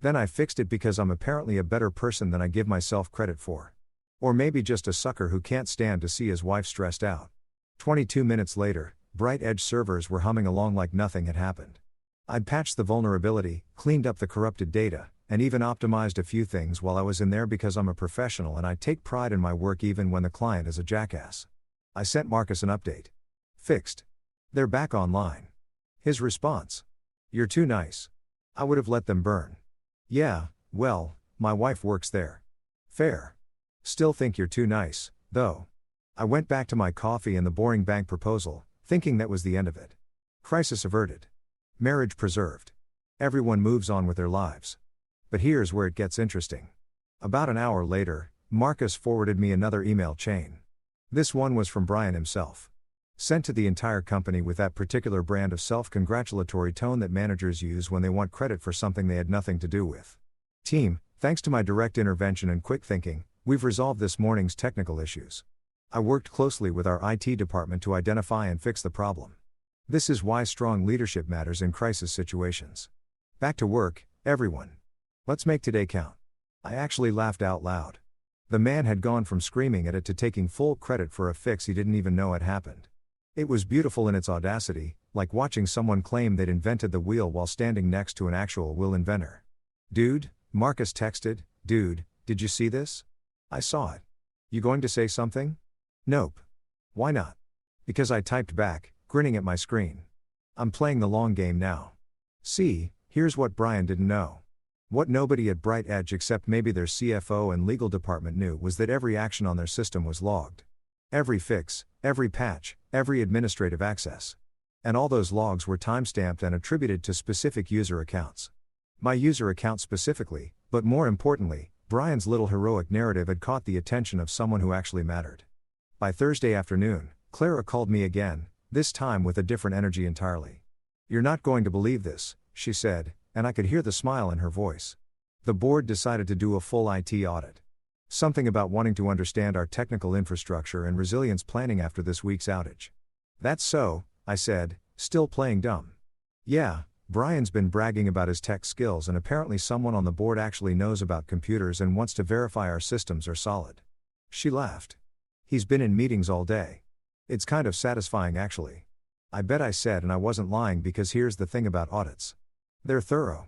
S1: Then I fixed it because I'm apparently a better person than I give myself credit for. Or maybe just a sucker who can't stand to see his wife stressed out. 22 minutes later, Bright Edge servers were humming along like nothing had happened. I'd patched the vulnerability, cleaned up the corrupted data, and even optimized a few things while I was in there because I'm a professional and I take pride in my work even when the client is a jackass. I sent Marcus an update. Fixed. They're back online. His response. You're too nice. I would have let them burn. Yeah, well, my wife works there. Fair. Still think you're too nice, though. I went back to my coffee and the boring bank proposal, thinking that was the end of it. Crisis averted. Marriage preserved. Everyone moves on with their lives. But here's where it gets interesting. About an hour later, Marcus forwarded me another email chain. This one was from Brian himself. Sent to the entire company with that particular brand of self-congratulatory tone that managers use when they want credit for something they had nothing to do with. Team, thanks to my direct intervention and quick thinking, we've resolved this morning's technical issues. I worked closely with our IT department to identify and fix the problem. This is why strong leadership matters in crisis situations. Back to work, everyone. Let's make today count. I actually laughed out loud. The man had gone from screaming at it to taking full credit for a fix he didn't even know had happened. It was beautiful in its audacity, like watching someone claim they'd invented the wheel while standing next to an actual wheel inventor. Dude, Marcus texted, dude, did you see this? I saw it. You going to say something? Nope. Why not? Because I typed back, grinning at my screen. I'm playing the long game now. See, here's what Brian didn't know. What nobody at Bright Edge except maybe their CFO and legal department knew was that every action on their system was logged. Every fix, every patch, every administrative access. And all those logs were timestamped and attributed to specific user accounts. My user account specifically, but more importantly, Brian's little heroic narrative had caught the attention of someone who actually mattered. By Thursday afternoon, Clara called me again, this time with a different energy entirely. You're not going to believe this, she said, and I could hear the smile in her voice. The board decided to do a full IT audit. Something about wanting to understand our technical infrastructure and resilience planning after this week's outage. That's so, I said, still playing dumb. Yeah, Brian's been bragging about his tech skills, and apparently someone on the board actually knows about computers and wants to verify our systems are solid. She laughed. He's been in meetings all day. It's kind of satisfying actually. I bet, I said, and I wasn't lying, because here's the thing about audits. They're thorough.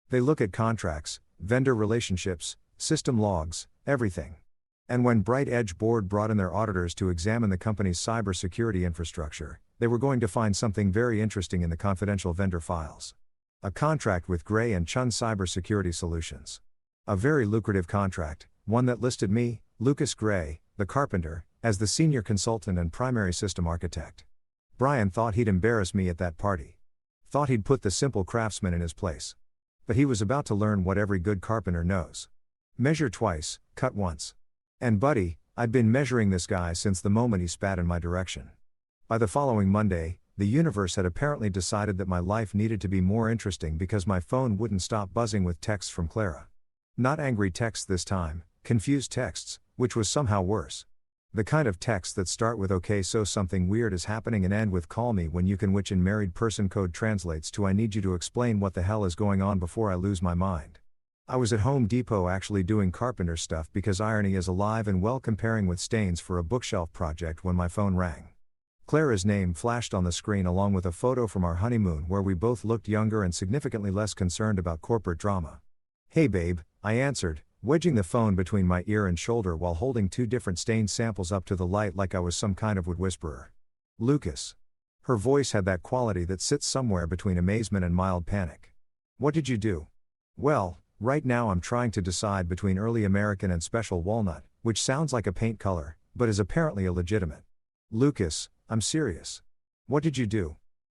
S1: They look at contracts, vendor relationships, system logs, everything. And when Bright Edge Board brought in their auditors to examine the company's cybersecurity infrastructure, they were going to find something very interesting in the confidential vendor files. A contract with Gray and Chun Cybersecurity Solutions. A very lucrative contract, one that listed me, Lucas Gray, the carpenter, as the senior consultant and primary system architect. Brian thought he'd embarrass me at that party. Thought he'd put the simple craftsman in his place. But he was about to learn what every good carpenter knows. Measure twice, cut once. And buddy, I'd been measuring this guy since the moment he spat in my direction. By the following Monday, the universe had apparently decided that my life needed to be more interesting because my phone wouldn't stop buzzing with texts from Clara. Not angry texts this time, confused texts, which was somehow worse. The kind of texts that start with "okay, so something weird is happening" and end with "call me when you can," which in married person code translates to "I need you to explain what the hell is going on before I lose my mind." I was at Home Depot actually doing carpenter stuff because irony is alive and well, comparing with stains for a bookshelf project, when my phone rang. Clara's name flashed on the screen along with a photo from our honeymoon where we both looked younger and significantly less concerned about corporate drama. "Hey babe," I answered, wedging the phone between my ear and shoulder while holding two different stain samples up to the light like I was some kind of wood whisperer. "Lucas." Her voice had that quality that sits somewhere between amazement and mild panic. "What did you do?" "Well, right now I'm trying to decide between early American and special walnut, which sounds like a paint color, but is apparently illegitimate." "Lucas, I'm serious. What did you do?"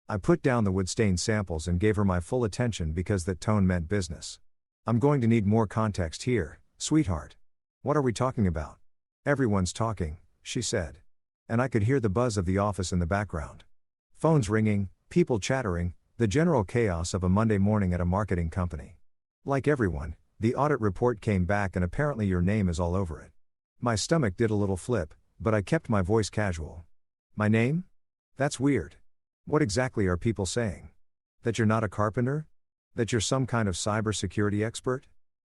S1: I put down the wood stain samples and gave her my full attention because that tone meant business. "I'm going to need more context here, sweetheart." "What are we talking about?" "Everyone's talking," she said. And I could hear the buzz of the office in the background. Phones ringing, people chattering, the general chaos of a Monday morning at a marketing company. "Like everyone, the audit report came back and apparently your name is all over it." My stomach did a little flip, but I kept my voice casual. "My name? That's weird. What exactly are people saying? That you're not a carpenter? That you're some kind of cybersecurity expert?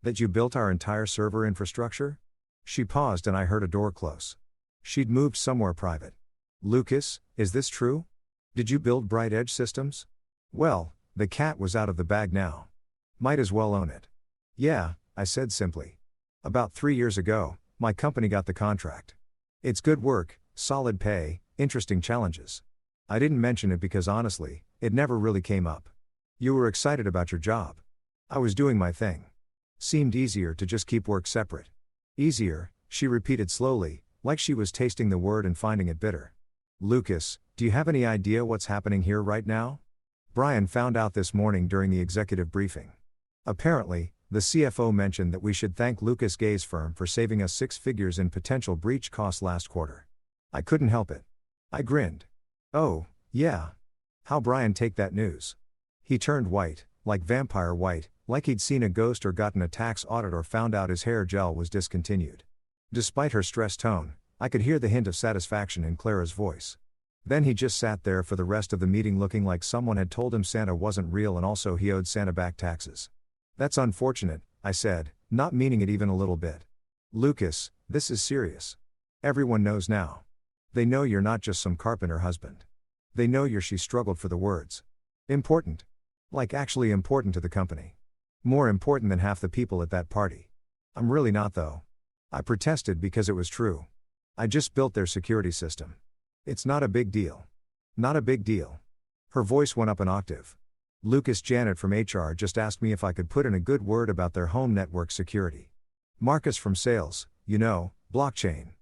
S1: That you built our entire server infrastructure?" She paused and I heard a door close. She'd moved somewhere private. "Lucas, is this true? Did you build Bright Edge Systems?" Well, the cat was out of the bag now. Might as well own it. "Yeah," I said simply. "About 3 years ago, my company got the contract. It's good work, solid pay, interesting challenges. I didn't mention it because honestly, it never really came up. You were excited about your job. I was doing my thing. Seemed easier to just keep work separate." "Easier," she repeated slowly, like she was tasting the word and finding it bitter. "Lucas, do you have any idea what's happening here right now?" Brian found out this morning during the executive briefing. Apparently, the CFO mentioned that we should thank Lucas Gay's firm for saving us 6 figures in potential breach costs last quarter. I couldn't help it. I grinned. "Oh, yeah. How Brian take that news?" He turned white, like vampire white, like he'd seen a ghost or gotten a tax audit or found out his hair gel was discontinued. Despite her stressed tone, I could hear the hint of satisfaction in Clara's voice. Then he just sat there for the rest of the meeting looking like someone had told him Santa wasn't real and also he owed Santa back taxes. "That's unfortunate," I said, not meaning it even a little bit. "Lucas, this is serious. Everyone knows now. They know you're not just some carpenter husband. They know you're," she struggled for the words, "important. Like actually important to the company. More important than half the people at that party." "I'm really not though." I protested because it was true. "I just built their security system. It's not a big deal." "Not a big deal." Her voice went up an octave. "Lucas, Janet from HR just asked me if I could put in a good word about their home network security. Marcus from sales, you know, blockchain.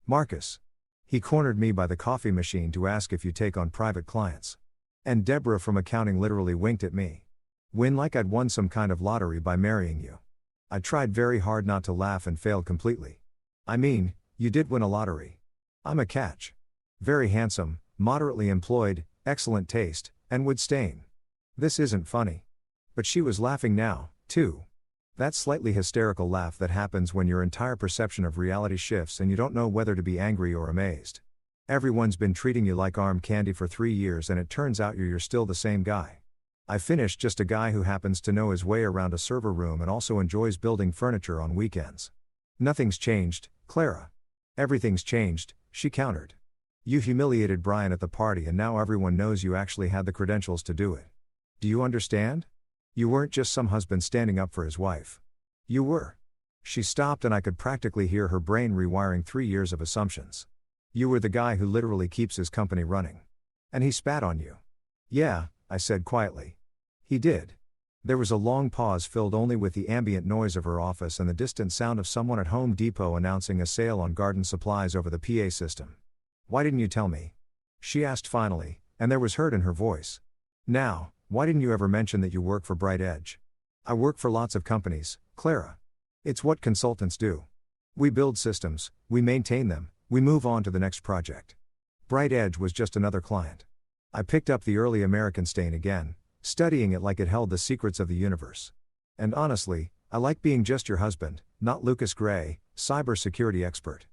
S1: Marcus. He cornered me by the coffee machine to ask if you take on private clients. And Deborah from accounting literally winked at me. Win like I'd won some kind of lottery by marrying you." I tried very hard not to laugh and failed completely. "I mean, you did win a lottery. I'm a catch. Very handsome, moderately employed, excellent taste, and would stain. This isn't funny." But she was laughing now, too. That slightly hysterical laugh that happens when your entire perception of reality shifts and you don't know whether to be angry or amazed. Everyone's been treating you like arm candy for 3 years and it turns out you're still the same guy. I finished just a guy who happens to know his way around a server room and also enjoys building furniture on weekends. Nothing's changed, Clara. Everything's changed, she countered. You humiliated Brian at the party and now everyone knows you actually had the credentials to do it. Do you understand? You weren't just some husband standing up for his wife. You were. She stopped and I could practically hear her brain rewiring 3 years of assumptions. You were the guy who literally keeps his company running. And he spat on you. Yeah, I said quietly. He did. There was a long pause filled only with the ambient noise of her office and the distant sound of someone at Home Depot announcing a sale on garden supplies over the PA system. Why didn't you tell me? She asked finally, and there was hurt in her voice. Now, why didn't you ever mention that you work for Bright Edge? I work for lots of companies, Clara. It's what consultants do. We build systems, we maintain them, we move on to the next project. Bright Edge was just another client. I picked up the early American stain again, studying it like it held the secrets of the universe. And honestly, I like being just your husband, not Lucas Gray, cybersecurity expert.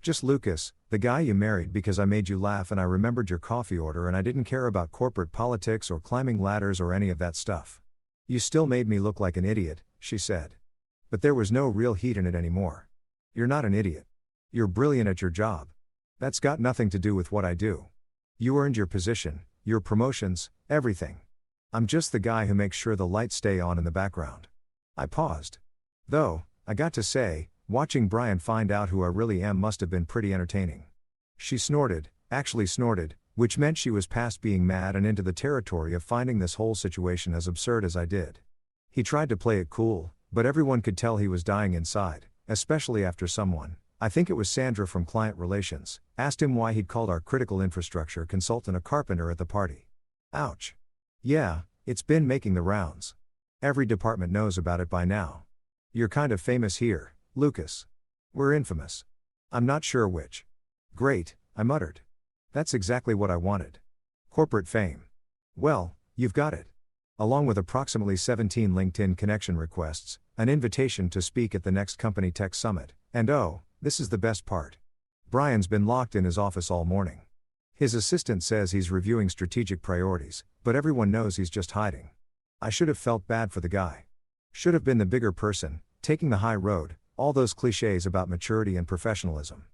S1: Just Lucas, the guy you married because I made you laugh and I remembered your coffee order and I didn't care about corporate politics or climbing ladders or any of that stuff. You still made me look like an idiot, she said. But there was no real heat in it anymore. You're not an idiot. You're brilliant at your job. That's got nothing to do with what I do. You earned your position, your promotions, everything. I'm just the guy who makes sure the lights stay on in the background. I paused. Though, I got to say, watching Brian find out who I really am must have been pretty entertaining. She snorted, actually snorted, which meant she was past being mad and into the territory of finding this whole situation as absurd as I did. He tried to play it cool, but everyone could tell he was dying inside, especially after someone, I think it was Sandra from Client Relations, asked him why he'd called our critical infrastructure consultant a carpenter at the party. Ouch. Yeah, it's been making the rounds. Every department knows about it by now. You're kind of famous here, Lucas. We're infamous. I'm not sure which. Great, I muttered. That's exactly what I wanted. Corporate fame. Well, you've got it. Along with approximately 17 LinkedIn connection requests, an invitation to speak at the next Company Tech Summit, and oh, this is the best part. Brian's been locked in his office all morning. His assistant says he's reviewing strategic priorities, but everyone knows he's just hiding. I should have felt bad for the guy. Should have been the bigger person, taking the high road, all those cliches about maturity and professionalism.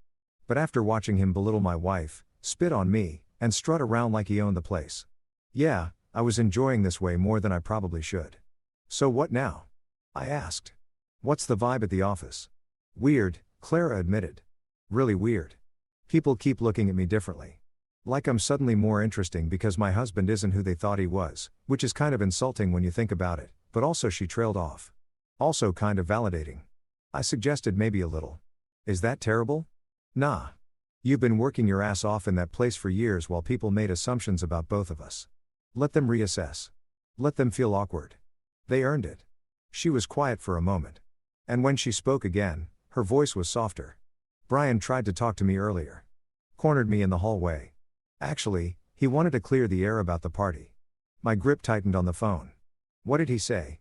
S1: But after watching him belittle my wife, spit on me, and strut around like he owned the place. Yeah, I was enjoying this way more than I probably should. So what now? I asked. What's the vibe at the office? Weird, Clara admitted. Really weird. People keep looking at me differently. Like I'm suddenly more interesting because my husband isn't who they thought he was, which is kind of insulting when you think about it, but also she trailed off. Also kind of validating. I suggested maybe a little. Is that terrible? Nah. You've been working your ass off in that place for years while people made assumptions about both of us. Let them reassess. Let them feel awkward. They earned it. She was quiet for a moment. And when she spoke again, her voice was softer. Brian tried to talk to me earlier. Cornered me in the hallway. Actually, he wanted to clear the air about the party. My grip tightened on the phone. What did he say?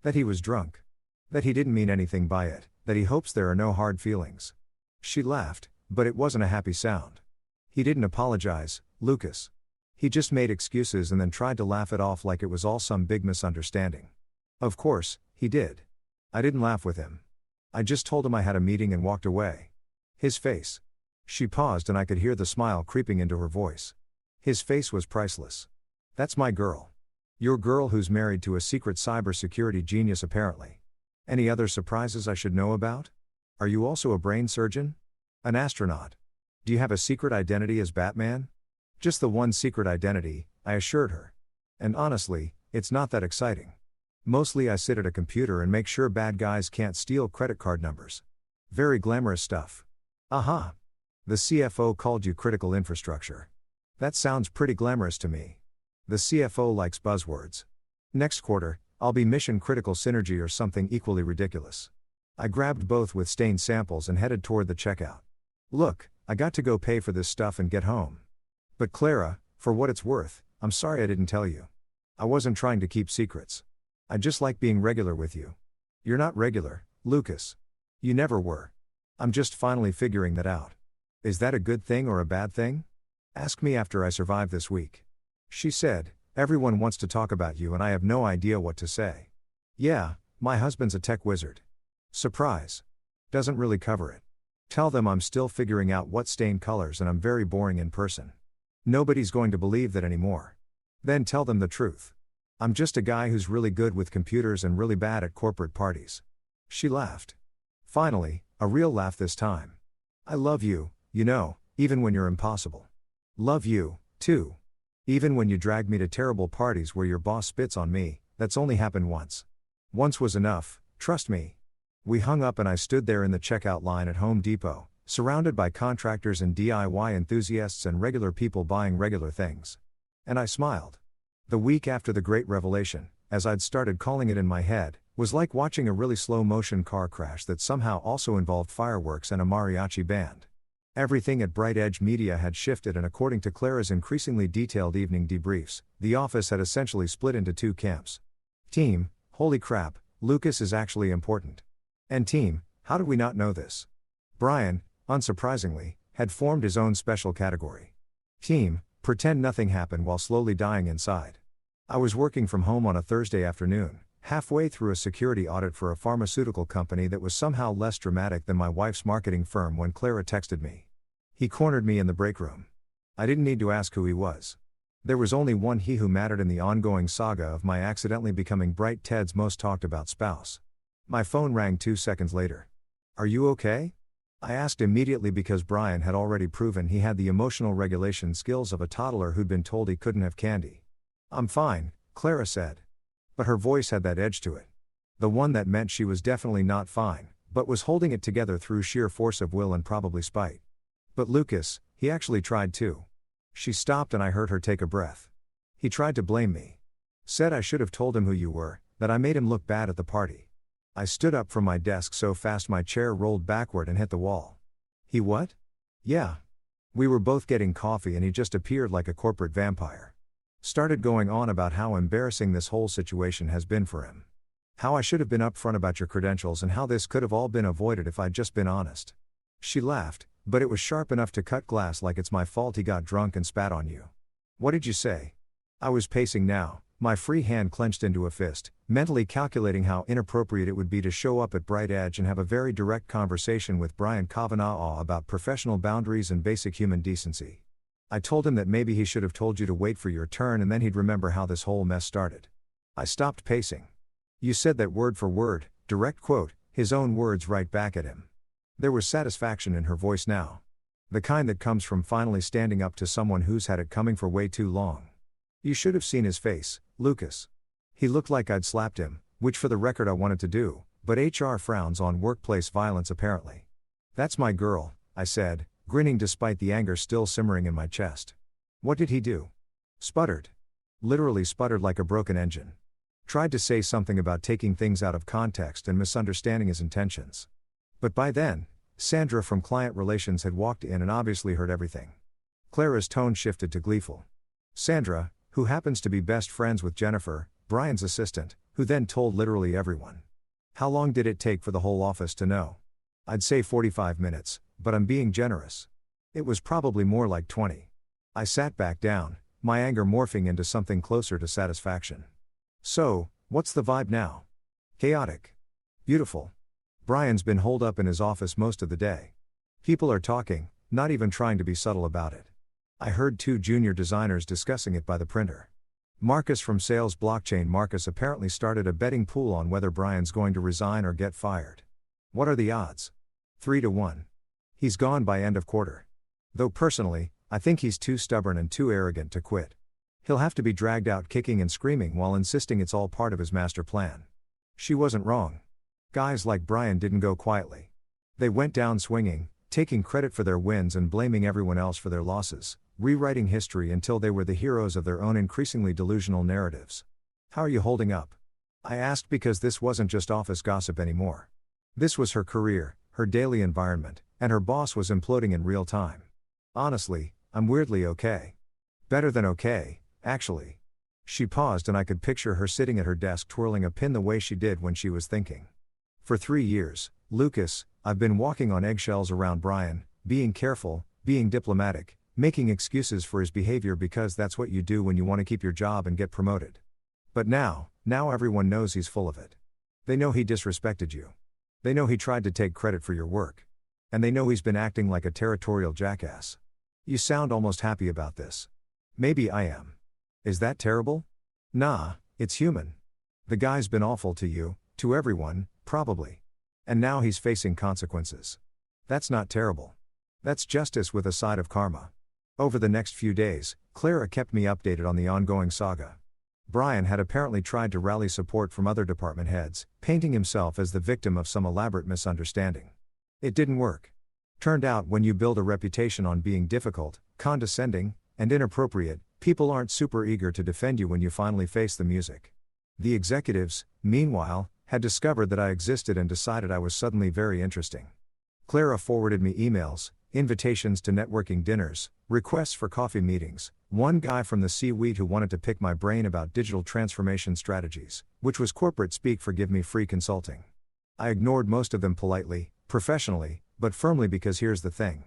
S1: That he was drunk. That he didn't mean anything by it, that he hopes there are no hard feelings. She laughed, but it wasn't a happy sound. He didn't apologize, Lucas. He just made excuses and then tried to laugh it off like it was all some big misunderstanding. Of course, he did. I didn't laugh with him. I just told him I had a meeting and walked away. His face. She paused and I could hear the smile creeping into her voice. His face was priceless. That's my girl. Your girl who's married to a secret cybersecurity genius apparently. Any other surprises I should know about? Are you also a brain surgeon? An astronaut? Do you have a secret identity as Batman? Just the one secret identity, I assured her. And honestly, it's not that exciting. Mostly I sit at a computer and make sure bad guys can't steal credit card numbers. Very glamorous stuff. Aha. The CFO called you critical infrastructure. That sounds pretty glamorous to me. The CFO likes buzzwords. Next quarter, I'll be mission critical synergy or something equally ridiculous. I grabbed both with stained samples and headed toward the checkout. Look, I got to go pay for this stuff and get home. But Clara, for what it's worth, I'm sorry I didn't tell you. I wasn't trying to keep secrets. I just like being regular with you. You're not regular, Lucas. You never were. I'm just finally figuring that out. Is that a good thing or a bad thing? Ask me after I survive this week. She said, everyone wants to talk about you and I have no idea what to say. Yeah, my husband's a tech wizard. Surprise. Doesn't really cover it. Tell them I'm still figuring out what stain colors and I'm very boring in person. Nobody's going to believe that anymore. Then tell them the truth. I'm just a guy who's really good with computers and really bad at corporate parties. She laughed. Finally, a real laugh this time. I love you, you know, even when you're impossible. Love you, too. Even when you drag me to terrible parties where your boss spits on me, that's only happened once. Once was enough, trust me. We hung up and I stood there in the checkout line at Home Depot, surrounded by contractors and DIY enthusiasts and regular people buying regular things. And I smiled. The week after the Great Revelation, as I'd started calling it in my head, was like watching a really slow-motion car crash that somehow also involved fireworks and a mariachi band. Everything at Bright Edge Media had shifted, and according to Clara's increasingly detailed evening debriefs, the office had essentially split into two camps. Team, holy crap, Lucas is actually important. And team, how did we not know this? Brian, unsurprisingly, had formed his own special category. Team, pretend nothing happened while slowly dying inside. I was working from home on a Thursday afternoon, halfway through a security audit for a pharmaceutical company that was somehow less dramatic than my wife's marketing firm when Clara texted me. He cornered me in the break room. I didn't need to ask who he was. There was only one he who mattered in the ongoing saga of my accidentally becoming Bright Ted's most talked about spouse. My phone rang 2 seconds later. Are you okay? I asked immediately because Brian had already proven he had the emotional regulation skills of a toddler who'd been told he couldn't have candy. I'm fine, Clara said. But her voice had that edge to it. The one that meant she was definitely not fine, but was holding it together through sheer force of will and probably spite. But Lucas, he actually tried too. She stopped and I heard her take a breath. He tried to blame me. Said I should have told him who you were, that I made him look bad at the party. I stood up from my desk so fast my chair rolled backward and hit the wall. He what? Yeah. We were both getting coffee and he just appeared like a corporate vampire. Started going on about how embarrassing this whole situation has been for him. How I should have been upfront about your credentials and how this could have all been avoided if I'd just been honest. She laughed, but it was sharp enough to cut glass like it's my fault he got drunk and spat on you. What did you say? I was pacing now, my free hand clenched into a fist, mentally calculating how inappropriate it would be to show up at Bright Edge and have a very direct conversation with Brian Kavanaugh about professional boundaries and basic human decency. I told him that maybe he should have told you to wait for your turn and then he'd remember how this whole mess started. I stopped pacing. You said that word for word, direct quote, his own words right back at him. There was satisfaction in her voice now. The kind that comes from finally standing up to someone who's had it coming for way too long. You should have seen his face, Lucas. He looked like I'd slapped him, which for the record I wanted to do, but HR frowns on workplace violence apparently. That's my girl, I said, grinning despite the anger still simmering in my chest. What did he do? Sputtered. Literally sputtered like a broken engine. Tried to say something about taking things out of context and misunderstanding his intentions. But by then, Sandra from Client Relations had walked in and obviously heard everything. Clara's tone shifted to gleeful. Sandra, who happens to be best friends with Jennifer, Brian's assistant, who then told literally everyone. How long did it take for the whole office to know? I'd say 45 minutes, but I'm being generous. It was probably more like 20. I sat back down, my anger morphing into something closer to satisfaction. So, what's the vibe now? Chaotic. Beautiful. Brian's been holed up in his office most of the day. People are talking, not even trying to be subtle about it. I heard 2 junior designers discussing it by the printer. Marcus from Sales Blockchain Marcus apparently started a betting pool on whether Brian's going to resign or get fired. What are the odds? 3-1. He's gone by end of quarter. Though personally, I think he's too stubborn and too arrogant to quit. He'll have to be dragged out kicking and screaming while insisting it's all part of his master plan. She wasn't wrong. Guys like Brian didn't go quietly. They went down swinging, taking credit for their wins and blaming everyone else for their losses, rewriting history until they were the heroes of their own increasingly delusional narratives. How are you holding up? I asked because this wasn't just office gossip anymore. This was her career, her daily environment, and her boss was imploding in real time. Honestly, I'm weirdly okay. Better than okay, actually. She paused and I could picture her sitting at her desk twirling a pin the way she did when she was thinking. For 3 years, Lucas, I've been walking on eggshells around Brian, being careful, being diplomatic, making excuses for his behavior because that's what you do when you want to keep your job and get promoted. But now everyone knows he's full of it. They know he disrespected you. They know he tried to take credit for your work. And they know he's been acting like a territorial jackass. You sound almost happy about this. Maybe I am. Is that terrible? Nah, it's human. The guy's been awful to you, to everyone, probably. And now he's facing consequences. That's not terrible. That's justice with a side of karma. Over the next few days, Clara kept me updated on the ongoing saga. Brian had apparently tried to rally support from other department heads, painting himself as the victim of some elaborate misunderstanding. It didn't work. Turned out when you build a reputation on being difficult, condescending, and inappropriate, people aren't super eager to defend you when you finally face the music. The executives, meanwhile, had discovered that I existed and decided I was suddenly very interesting. Clara forwarded me emails, invitations to networking dinners, requests for coffee meetings, one guy from the C-suite who wanted to pick my brain about digital transformation strategies, which was corporate speak for give me free consulting. I ignored most of them politely, professionally, but firmly because here's the thing.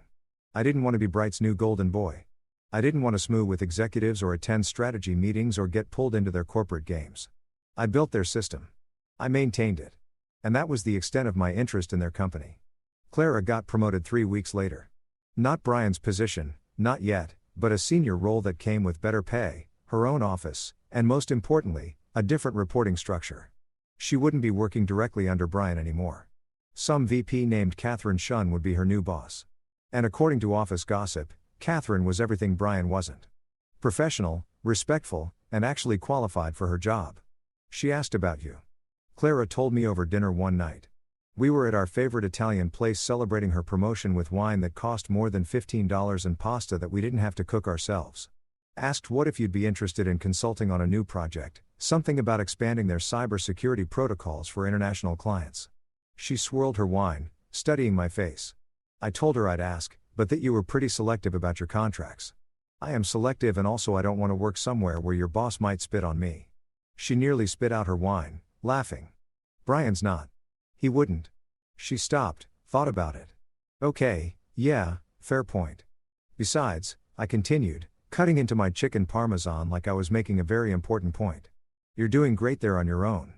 S1: I didn't want to be Bright's new golden boy. I didn't want to smooth with executives or attend strategy meetings or get pulled into their corporate games. I built their system. I maintained it. And that was the extent of my interest in their company. Clara got promoted 3 weeks later. Not Brian's position, not yet, but a senior role that came with better pay, her own office, and most importantly, a different reporting structure. She wouldn't be working directly under Brian anymore. Some VP named Catherine Shun would be her new boss. And according to office gossip, Catherine was everything Brian wasn't. Professional, respectful, and actually qualified for her job. She asked about you. Clara told me over dinner one night. We were at our favorite Italian place celebrating her promotion with wine that cost more than $15 and pasta that we didn't have to cook ourselves. Asked what if you'd be interested in consulting on a new project, something about expanding their cybersecurity protocols for international clients. She swirled her wine, studying my face. I told her I'd ask, but that you were pretty selective about your contracts. I am selective and also I don't want to work somewhere where your boss might spit on me. She nearly spit out her wine, laughing. Brian's not. He wouldn't. She stopped, thought about it. Okay, yeah, fair point. Besides, I continued, cutting into my chicken parmesan like I was making a very important point. You're doing great there on your own.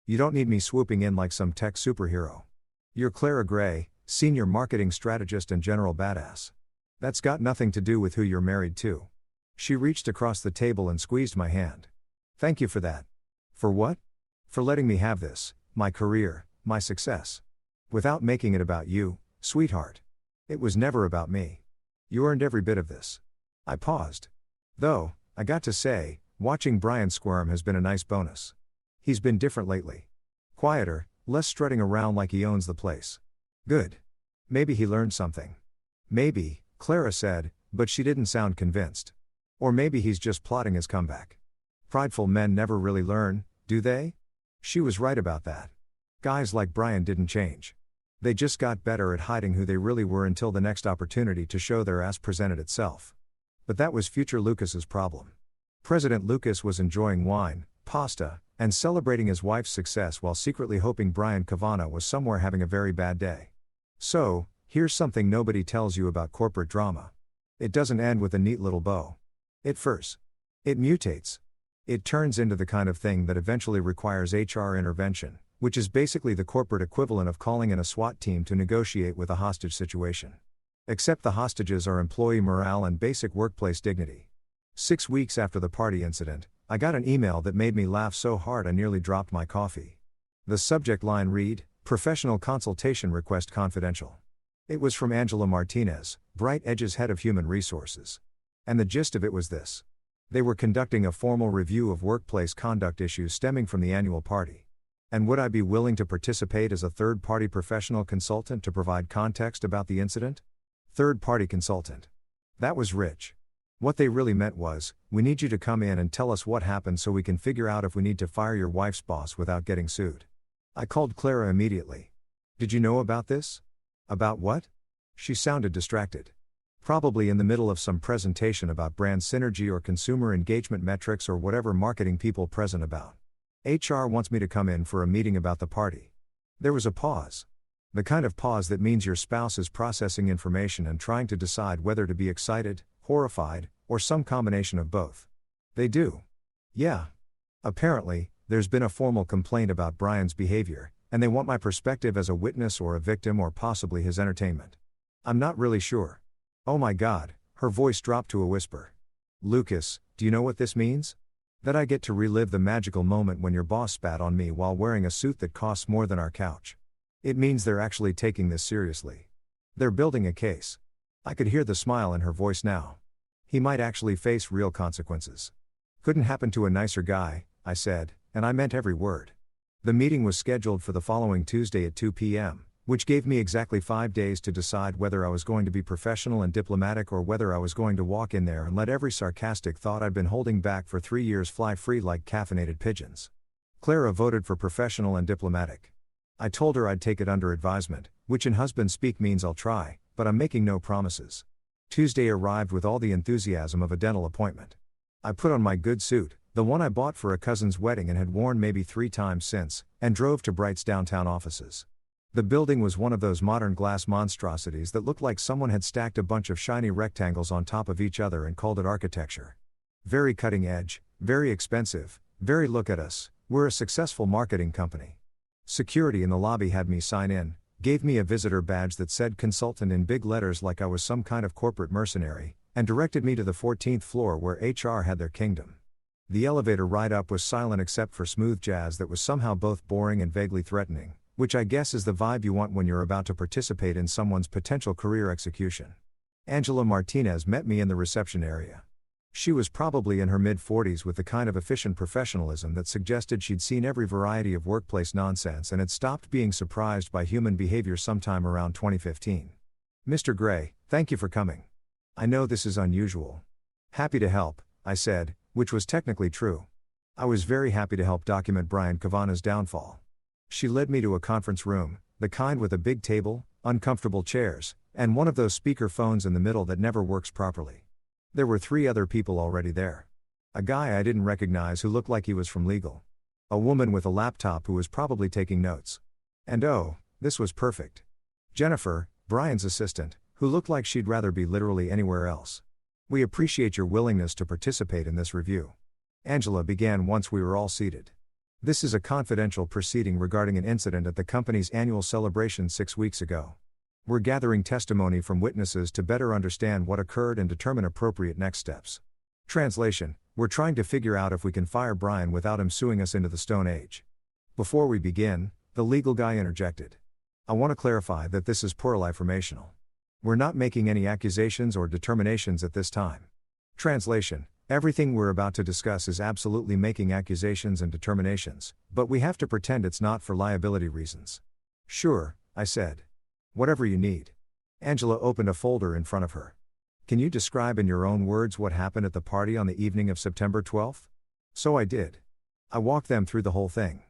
S1: You don't need me swooping in like some tech superhero. You're Clara Gray, senior marketing strategist and general badass. That's got nothing to do with who you're married to. She reached across the table and squeezed my hand. Thank you for that. For what? For letting me have this, my career, my success. Without making it about you, sweetheart. It was never about me. You earned every bit of this. I paused. Though, I got to say, watching Brian squirm has been a nice bonus. He's been different lately. Quieter, less strutting around like he owns the place. Good. Maybe he learned something. Maybe, Clara said, but she didn't sound convinced. Or maybe he's just plotting his comeback. Prideful men never really learn, do they? She was right about that. Guys like Brian didn't change. They just got better at hiding who they really were until the next opportunity to show their ass presented itself. But that was future Lucas's problem. President Lucas was enjoying wine, pasta, and celebrating his wife's success while secretly hoping Brian Cavana was somewhere having a very bad day. So, here's something nobody tells you about corporate drama. It doesn't end with a neat little bow. It first. It mutates. It turns into the kind of thing that eventually requires HR intervention, which is basically the corporate equivalent of calling in a SWAT team to negotiate with a hostage situation. Except the hostages are employee morale and basic workplace dignity. 6 weeks after the party incident, I got an email that made me laugh so hard I nearly dropped my coffee. The subject line read, "Professional Consultation Request Confidential." It was from Angela Martinez, Bright Edge's head of human resources. And the gist of it was this. They were conducting a formal review of workplace conduct issues stemming from the annual party. And would I be willing to participate as a third-party professional consultant to provide context about the incident? Third-party consultant. That was rich. What they really meant was, we need you to come in and tell us what happened so we can figure out if we need to fire your wife's boss without getting sued. I called Clara immediately. Did you know about this? About what? She sounded distracted. Probably in the middle of some presentation about brand synergy or consumer engagement metrics or whatever marketing people present about. HR wants me to come in for a meeting about the party. There was a pause. The kind of pause that means your spouse is processing information and trying to decide whether to be excited, horrified, or some combination of both. They do. Yeah. Apparently, there's been a formal complaint about Brian's behavior, and they want my perspective as a witness or a victim or possibly his entertainment. I'm not really sure. Oh my God, her voice dropped to a whisper. Lucas, do you know what this means? That I get to relive the magical moment when your boss spat on me while wearing a suit that costs more than our couch. It means they're actually taking this seriously. They're building a case. I could hear the smile in her voice now. He might actually face real consequences. Couldn't happen to a nicer guy, I said, and I meant every word. The meeting was scheduled for the following Tuesday at 2 p.m., which gave me exactly 5 days to decide whether I was going to be professional and diplomatic or whether I was going to walk in there and let every sarcastic thought I'd been holding back for 3 years fly free like caffeinated pigeons. Clara voted for professional and diplomatic. I told her I'd take it under advisement, which in husband speak means I'll try, but I'm making no promises. Tuesday arrived with all the enthusiasm of a dental appointment. I put on my good suit, the one I bought for a cousin's wedding and had worn maybe 3 times since, and drove to Bright's downtown offices. The building was one of those modern glass monstrosities that looked like someone had stacked a bunch of shiny rectangles on top of each other and called it architecture. Very cutting edge, very expensive, very look at us, we're a successful marketing company. Security in the lobby had me sign in, gave me a visitor badge that said consultant in big letters like I was some kind of corporate mercenary, and directed me to the 14th floor where HR had their kingdom. The elevator ride up was silent except for smooth jazz that was somehow both boring and vaguely threatening, which I guess is the vibe you want when you're about to participate in someone's potential career execution. Angela Martinez met me in the reception area. She was probably in her mid-40s with the kind of efficient professionalism that suggested she'd seen every variety of workplace nonsense and had stopped being surprised by human behavior sometime around 2015. Mr. Gray, thank you for coming. I know this is unusual. Happy to help, I said, which was technically true. I was very happy to help document Brian Kavanagh's downfall. She led me to a conference room, the kind with a big table, uncomfortable chairs, and one of those speaker phones in the middle that never works properly. There were 3 other people already there. A guy I didn't recognize who looked like he was from legal. A woman with a laptop who was probably taking notes. And oh, this was perfect. Jennifer, Brian's assistant, who looked like she'd rather be literally anywhere else. We appreciate your willingness to participate in this review. Angela began once we were all seated. This is a confidential proceeding regarding an incident at the company's annual celebration 6 weeks ago. We're gathering testimony from witnesses to better understand what occurred and determine appropriate next steps. Translation: we're trying to figure out if we can fire Brian without him suing us into the Stone Age. Before we begin, the legal guy interjected. I want to clarify that this is purely informational. We're not making any accusations or determinations at this time. Translation: everything we're about to discuss is absolutely making accusations and determinations, but we have to pretend it's not for liability reasons. Sure, I said. Whatever you need. Angela opened a folder in front of her. Can you describe in your own words what happened at the party on the evening of September 12th? So I did. I walked them through the whole thing.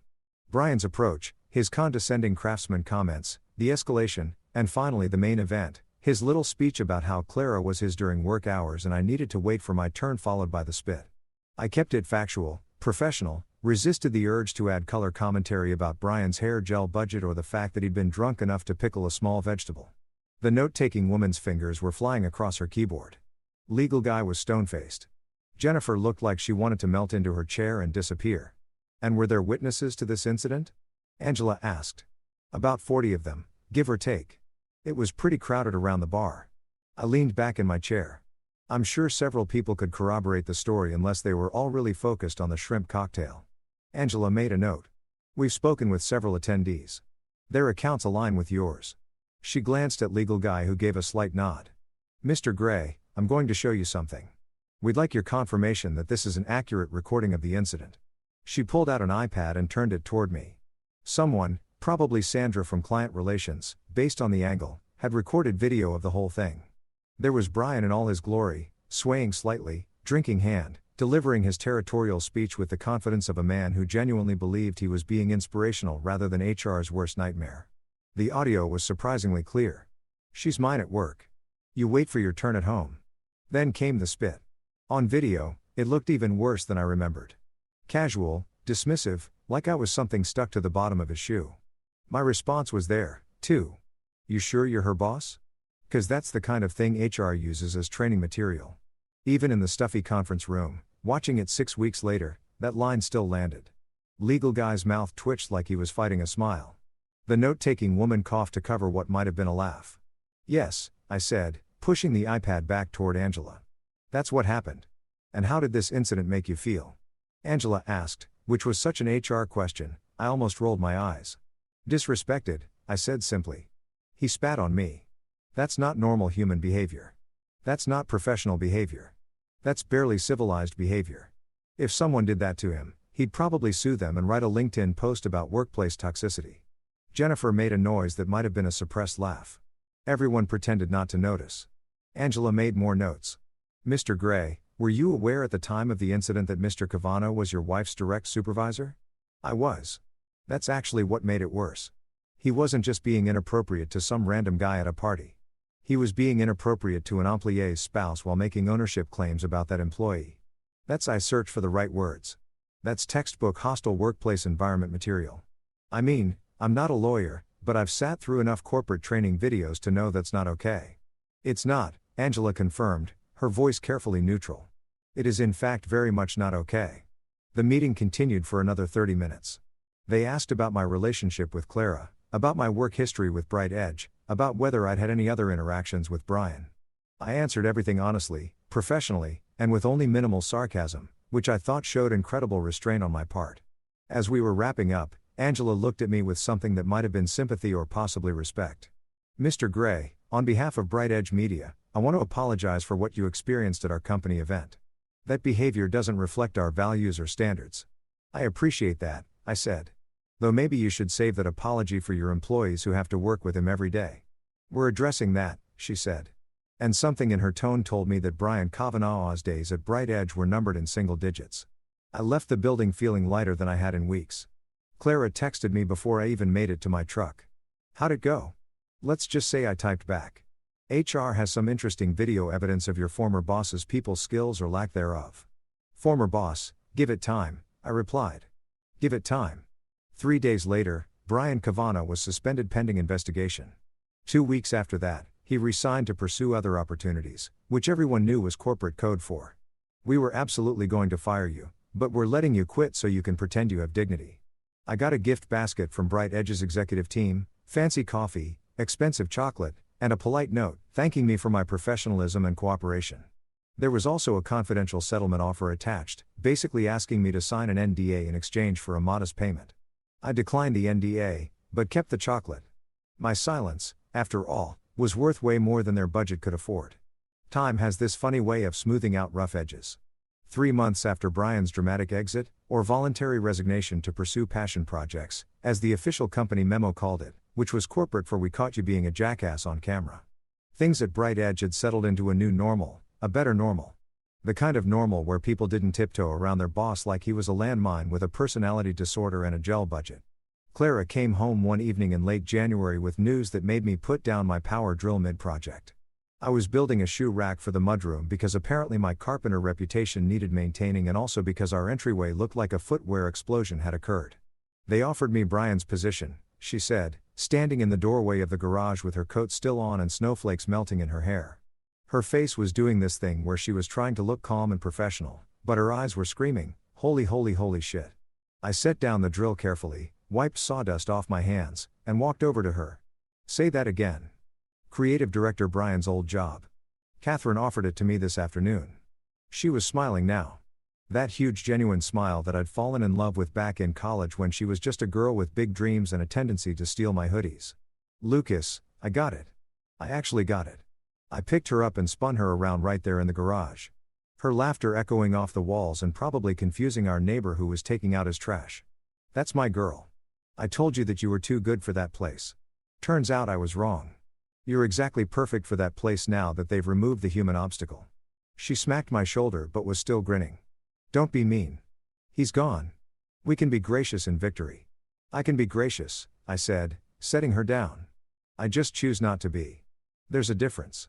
S1: Brian's approach, his condescending Craftsman comments, the escalation, and finally the main event, his little speech about how Clara was his during work hours and I needed to wait for my turn followed by the spit. I kept it factual, professional, resisted the urge to add color commentary about Brian's hair gel budget or the fact that he'd been drunk enough to pickle a small vegetable. The note-taking woman's fingers were flying across her keyboard. Legal guy was stone-faced. Jennifer looked like she wanted to melt into her chair and disappear. And were there witnesses to this incident? Angela asked. About 40 of them, give or take. It was pretty crowded around the bar. I leaned back in my chair. I'm sure several people could corroborate the story unless they were all really focused on the shrimp cocktail. Angela made a note. We've spoken with several attendees. Their accounts align with yours. She glanced at legal guy who gave a slight nod. Mr. Gray, I'm going to show you something. We'd like your confirmation that this is an accurate recording of the incident. She pulled out an iPad and turned it toward me. Someone, probably Sandra from Client Relations, based on the angle, had recorded video of the whole thing. There was Brian in all his glory, swaying slightly, drinking hand, delivering his territorial speech with the confidence of a man who genuinely believed he was being inspirational rather than HR's worst nightmare. The audio was surprisingly clear. She's mine at work. You wait for your turn at home. Then came the spit. On video, it looked even worse than I remembered. Casual, dismissive, like I was something stuck to the bottom of his shoe. My response was there, too. You sure you're her boss? 'Cause that's the kind of thing HR uses as training material. Even in the stuffy conference room, watching it 6 weeks later, that line still landed. Legal guy's mouth twitched like he was fighting a smile. The note-taking woman coughed to cover what might have been a laugh. Yes, I said, pushing the iPad back toward Angela. That's what happened. And how did this incident make you feel? Angela asked, which was such an HR question, I almost rolled my eyes. Disrespected, I said simply. He spat on me. That's not normal human behavior. That's not professional behavior. That's barely civilized behavior. If someone did that to him, he'd probably sue them and write a LinkedIn post about workplace toxicity. Jennifer made a noise that might have been a suppressed laugh. Everyone pretended not to notice. Angela made more notes. Mr. Gray, were you aware at the time of the incident that Mr. Cavano was your wife's direct supervisor? I was. That's actually what made it worse. He wasn't just being inappropriate to some random guy at a party. He was being inappropriate to an employee's spouse while making ownership claims about that employee. I search for the right words. That's textbook hostile workplace environment material. I mean, I'm not a lawyer, but I've sat through enough corporate training videos to know that's not okay. It's not, Angela confirmed, her voice carefully neutral. It is in fact very much not okay. The meeting continued for another 30 minutes. They asked about my relationship with Clara, about my work history with Bright Edge, about whether I'd had any other interactions with Brian. I answered everything honestly, professionally, and with only minimal sarcasm, which I thought showed incredible restraint on my part. As we were wrapping up, Angela looked at me with something that might have been sympathy or possibly respect. Mr. Gray, on behalf of Bright Edge Media, I want to apologize for what you experienced at our company event. That behavior doesn't reflect our values or standards. I appreciate that, I said. Though maybe you should save that apology for your employees who have to work with him every day. We're addressing that, she said. And something in her tone told me that Brian Kavanaugh's days at Bright Edge were numbered in single digits. I left the building feeling lighter than I had in weeks. Clara texted me before I even made it to my truck. How'd it go? Let's just say I typed back. HR has some interesting video evidence of your former boss's people skills or lack thereof. Former boss, give it time, I replied. Give it time. 3 days later, Brian Cavanaugh was suspended pending investigation. 2 weeks after that, he resigned to pursue other opportunities, which everyone knew was corporate code for. We were absolutely going to fire you, but we're letting you quit so you can pretend you have dignity. I got a gift basket from Bright Edge's executive team, fancy coffee, expensive chocolate, and a polite note, thanking me for my professionalism and cooperation. There was also a confidential settlement offer attached, basically asking me to sign an NDA in exchange for a modest payment. I declined the NDA, but kept the chocolate. My silence, after all, was worth way more than their budget could afford. Time has this funny way of smoothing out rough edges. 3 months after Brian's dramatic exit, or voluntary resignation to pursue passion projects, as the official company memo called it, which was corporate for "we caught you being a jackass on camera." Things at Bright Edge had settled into a new normal, a better normal. The kind of normal where people didn't tiptoe around their boss like he was a landmine with a personality disorder and a gel budget. Clara came home one evening in late January with news that made me put down my power drill mid-project. I was building a shoe rack for the mudroom because apparently my carpenter reputation needed maintaining and also because our entryway looked like a footwear explosion had occurred. They offered me Brian's position, she said, standing in the doorway of the garage with her coat still on and snowflakes melting in her hair. Her face was doing this thing where she was trying to look calm and professional, but her eyes were screaming, "Holy, holy, holy shit." I set down the drill carefully, wiped sawdust off my hands, and walked over to her. "Say that again." Creative director Brian's old job. Catherine offered it to me this afternoon. She was smiling now. That huge genuine smile that I'd fallen in love with back in college when she was just a girl with big dreams and a tendency to steal my hoodies. "Lucas, I got it. I actually got it." I picked her up and spun her around right there in the garage. Her laughter echoing off the walls and probably confusing our neighbor who was taking out his trash. "That's my girl. I told you that you were too good for that place. Turns out I was wrong. You're exactly perfect for that place now that they've removed the human obstacle." She smacked my shoulder but was still grinning. "Don't be mean. He's gone. We can be gracious in victory." "I can be gracious," I said, setting her down. "I just choose not to be. There's a difference."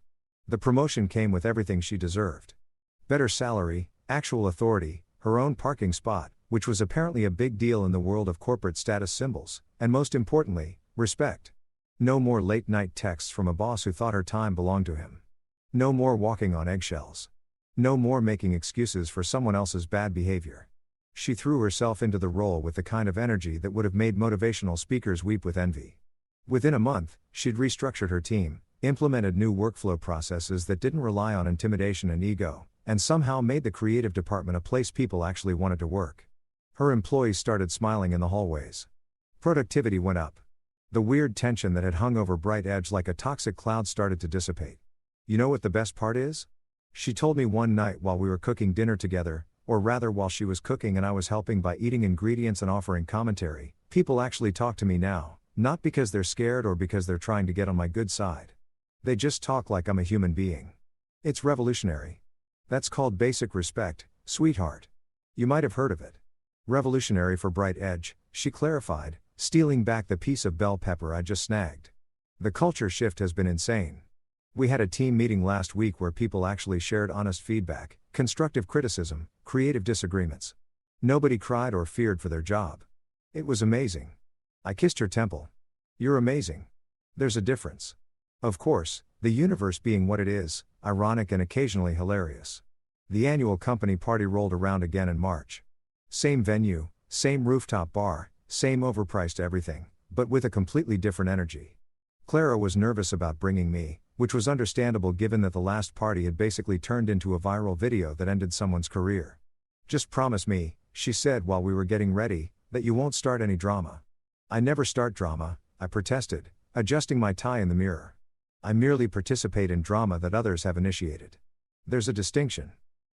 S1: The promotion came with everything she deserved. Better salary, actual authority, her own parking spot, which was apparently a big deal in the world of corporate status symbols, and most importantly, Respect. No more late night texts from a boss who thought her time belonged to him. No more walking on eggshells. No more making excuses for someone else's bad behavior. She threw herself into the role with the kind of energy that would have made motivational speakers weep with envy. Within a month, she'd restructured her team, implemented new workflow processes that didn't rely on intimidation and ego, and somehow made the creative department a place people actually wanted to work. Her employees started smiling in the hallways. Productivity went up. The weird tension that had hung over Bright Edge like a toxic cloud started to dissipate. You know what the best part is? She told me one night while we were cooking dinner together, or rather while she was cooking and I was helping by eating ingredients and offering commentary, people actually talk to me now, not because they're scared or because they're trying to get on my good side. They just talk like I'm a human being. It's revolutionary. That's called basic respect, sweetheart. You might have heard of it. Revolutionary for Bright Edge, she clarified, stealing back the piece of bell pepper I just snagged. The culture shift has been insane. We had a team meeting last week where people actually shared honest feedback, constructive criticism, creative disagreements. Nobody cried or feared for their job. It was amazing. I kissed her temple. You're amazing. There's a difference. Of course, the universe being what it is, ironic and occasionally hilarious. The annual company party rolled around again in March. Same venue, same rooftop bar, same overpriced everything, but with a completely different energy. Clara was nervous about bringing me, which was understandable given that the last party had basically turned into a viral video that ended someone's career. Just promise me, she said while we were getting ready, that you won't start any drama. I never start drama, I protested, adjusting my tie in the mirror. I merely participate in drama that others have initiated. There's a distinction.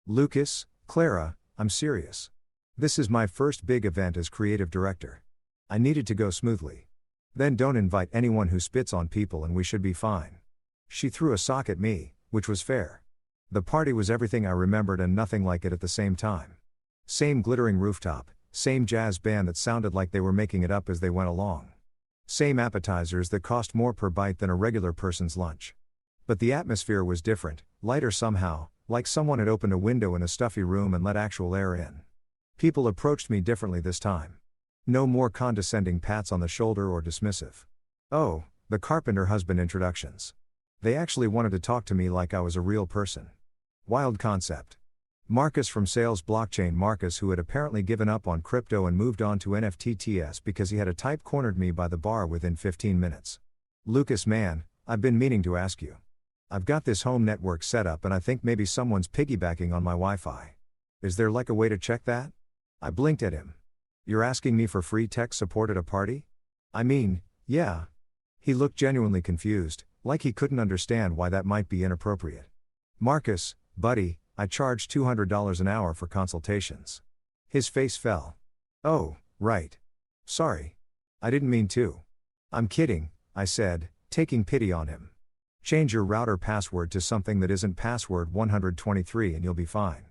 S1: Lucas, Clara, I'm serious. This is my first big event as creative director. I needed to go smoothly. Then don't invite anyone who spits on people and we should be fine. She threw a sock at me, which was fair. The party was everything I remembered and nothing like it at the same time. Same glittering rooftop, same jazz band that sounded like they were making it up as they went along. Same appetizers that cost more per bite than a regular person's lunch. But the atmosphere was different, lighter somehow, like someone had opened a window in a stuffy room and let actual air in. People approached me differently this time. No more condescending pats on the shoulder or dismissive. Oh, the carpenter husband introductions. They actually wanted to talk to me like I was a real person. Wild concept. Marcus from Sales Blockchain. Marcus, who had apparently given up on crypto and moved on to NFTs because he had a type, cornered me by the bar within 15 minutes. Lucas, man, I've been meaning to ask you. I've got this home network set up and I think maybe someone's piggybacking on my Wi-Fi. Is there like a way to check that? I blinked at him. You're asking me for free tech support at a party? I mean, yeah. He looked genuinely confused, like he couldn't understand why that might be inappropriate. Marcus, buddy, I charge $200 an hour for consultations. His face fell. Oh, right. Sorry. I didn't mean to. I'm kidding, I said, taking pity on him. Change your router password to something that isn't password 123 and you'll be fine.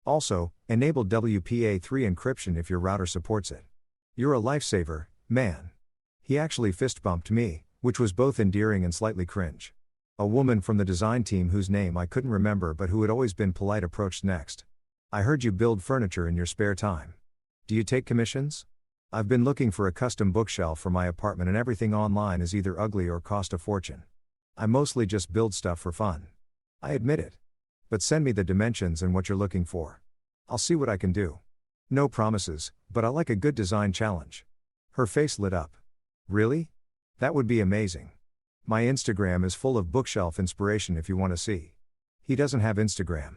S1: Also, enable WPA3 encryption if your router supports it. You're a lifesaver, man. He actually fist bumped me, which was both endearing and slightly cringe. A woman from the design team whose name I couldn't remember but who had always been polite approached next. I heard you build furniture in your spare time. Do you take commissions? I've been looking for a custom bookshelf for my apartment and everything online is either ugly or cost a fortune. I mostly just build stuff for fun. I admit it. But send me the dimensions and what you're looking for. I'll see what I can do. No promises, but I like a good design challenge. Her face lit up. Really? That would be amazing. My Instagram is full of bookshelf inspiration if you want to see. He doesn't have Instagram.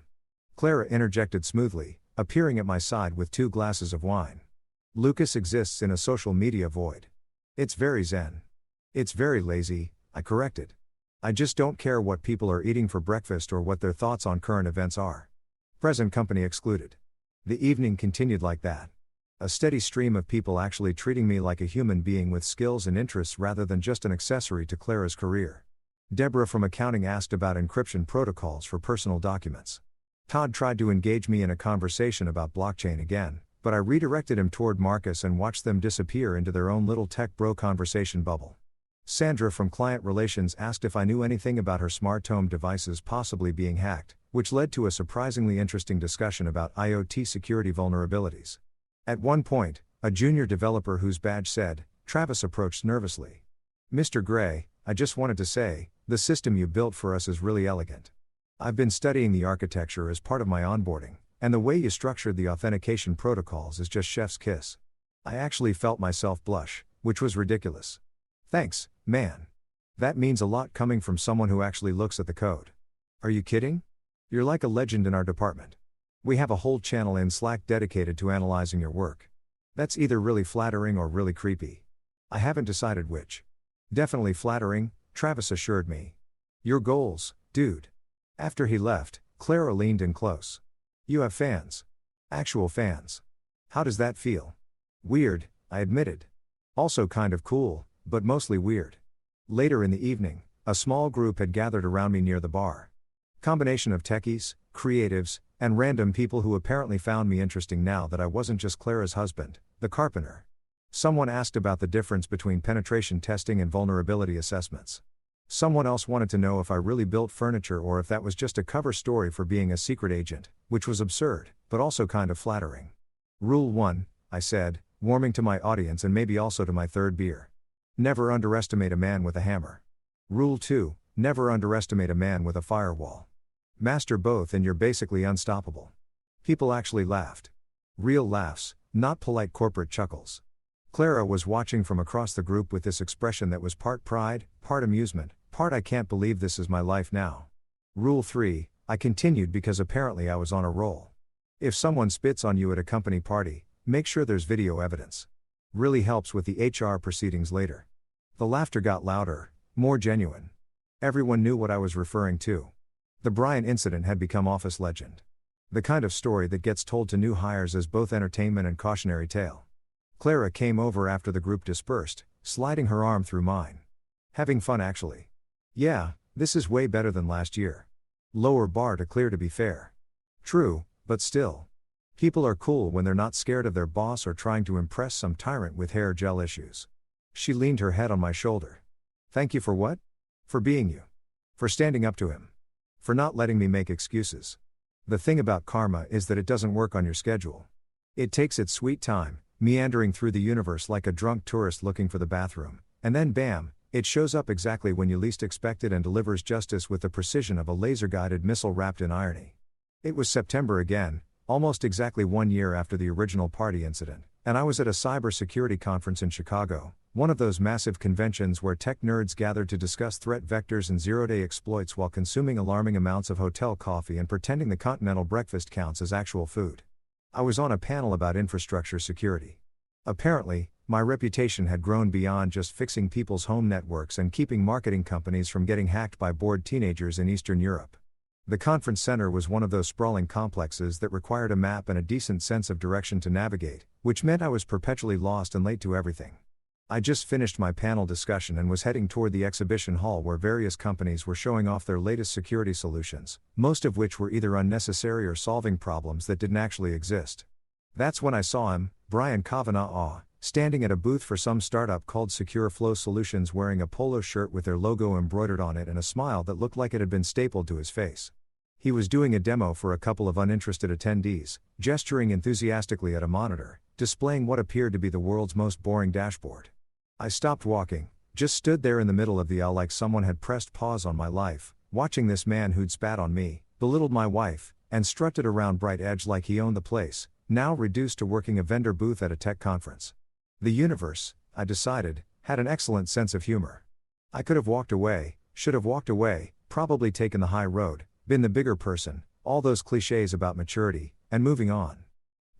S1: Clara interjected smoothly, appearing at my side with 2 glasses of wine. Lucas exists in a social media void. It's very zen. It's very lazy, I corrected. I just don't care what people are eating for breakfast or what their thoughts on current events are. Present company excluded. The evening continued like that. A steady stream of people actually treating me like a human being with skills and interests rather than just an accessory to Clara's career. Deborah from accounting asked about encryption protocols for personal documents. Todd tried to engage me in a conversation about blockchain again, but I redirected him toward Marcus and watched them disappear into their own little tech bro conversation bubble. Sandra from Client Relations asked if I knew anything about her smart home devices possibly being hacked, which led to a surprisingly interesting discussion about IoT security vulnerabilities. At one point, a junior developer whose badge said, Travis approached nervously. Mr. Gray, I just wanted to say, the system you built for us is really elegant. I've been studying the architecture as part of my onboarding, and the way you structured the authentication protocols is just chef's kiss. I actually felt myself blush, which was ridiculous. Thanks, man. That means a lot coming from someone who actually looks at the code. Are you kidding? You're like a legend in our department. We have a whole channel in Slack dedicated to analyzing your work. That's either really flattering or really creepy. I haven't decided which. Definitely flattering, Travis assured me. Your goals, dude. After he left, Clara leaned in close. You have fans. Actual fans. How does that feel? Weird, I admitted. Also kind of cool, but mostly weird. Later in the evening, a small group had gathered around me near the bar. Combination of techies, creatives, and random people who apparently found me interesting now that I wasn't just Clara's husband, the carpenter. Someone asked about the difference between penetration testing and vulnerability assessments. Someone else wanted to know if I really built furniture or if that was just a cover story for being a secret agent, which was absurd, but also kind of flattering. Rule 1, I said, warming to my audience and maybe also to my third beer. Never underestimate a man with a hammer. Rule 2, never underestimate a man with a firewall. Master both and you're basically unstoppable. People actually laughed. Real laughs, not polite corporate chuckles. Clara was watching from across the group with this expression that was part pride, part amusement, part I can't believe this is my life now. Rule 3, I continued because apparently I was on a roll. If someone spits on you at a company party, make sure there's video evidence. Really helps with the HR proceedings later. The laughter got louder, more genuine. Everyone knew what I was referring to. The Brian incident had become office legend. The kind of story that gets told to new hires as both entertainment and cautionary tale. Clara came over after the group dispersed, sliding her arm through mine. Having fun actually. Yeah, this is way better than last year. Lower bar to clear to be fair. True, but still. People are cool when they're not scared of their boss or trying to impress some tyrant with hair gel issues. She leaned her head on my shoulder. Thank you for what? For being you. For standing up to him. For not letting me make excuses. The thing about karma is that it doesn't work on your schedule. It takes its sweet time, meandering through the universe like a drunk tourist looking for the bathroom, and then bam, it shows up exactly when you least expect it and delivers justice with the precision of a laser-guided missile wrapped in irony. It was September again, almost exactly 1 year after the original party incident, and I was at a cybersecurity conference in Chicago, one of those massive conventions where tech nerds gathered to discuss threat vectors and zero-day exploits while consuming alarming amounts of hotel coffee and pretending the continental breakfast counts as actual food. I was on a panel about infrastructure security. Apparently, my reputation had grown beyond just fixing people's home networks and keeping marketing companies from getting hacked by bored teenagers in Eastern Europe. The conference center was one of those sprawling complexes that required a map and a decent sense of direction to navigate, which meant I was perpetually lost and late to everything. I just finished my panel discussion and was heading toward the exhibition hall where various companies were showing off their latest security solutions, most of which were either unnecessary or solving problems that didn't actually exist. That's when I saw him, Brian Kavanaugh, standing at a booth for some startup called Secure Flow Solutions wearing a polo shirt with their logo embroidered on it and a smile that looked like it had been stapled to his face. He was doing a demo for a couple of uninterested attendees, gesturing enthusiastically at a monitor, displaying what appeared to be the world's most boring dashboard. I stopped walking, just stood there in the middle of the aisle like someone had pressed pause on my life, watching this man who'd spat on me, belittled my wife, and strutted around Bright Edge like he owned the place, now reduced to working a vendor booth at a tech conference. The universe, I decided, had an excellent sense of humor. I could have walked away, should have walked away, probably taken the high road, been the bigger person, all those cliches about maturity, and moving on.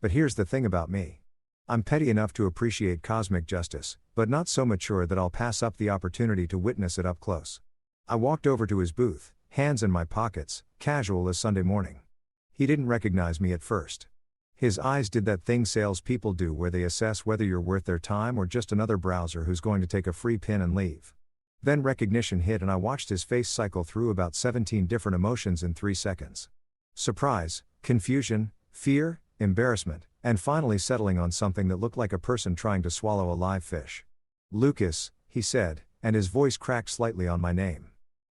S1: But here's the thing about me. I'm petty enough to appreciate cosmic justice, but not so mature that I'll pass up the opportunity to witness it up close. I walked over to his booth, hands in my pockets, casual as Sunday morning. He didn't recognize me at first. His eyes did that thing salespeople do where they assess whether you're worth their time or just another browser who's going to take a free pin and leave. Then recognition hit and I watched his face cycle through about 17 different emotions in 3 seconds. Surprise, confusion, fear, embarrassment, and finally settling on something that looked like a person trying to swallow a live fish. Lucas, he said, and his voice cracked slightly on my name.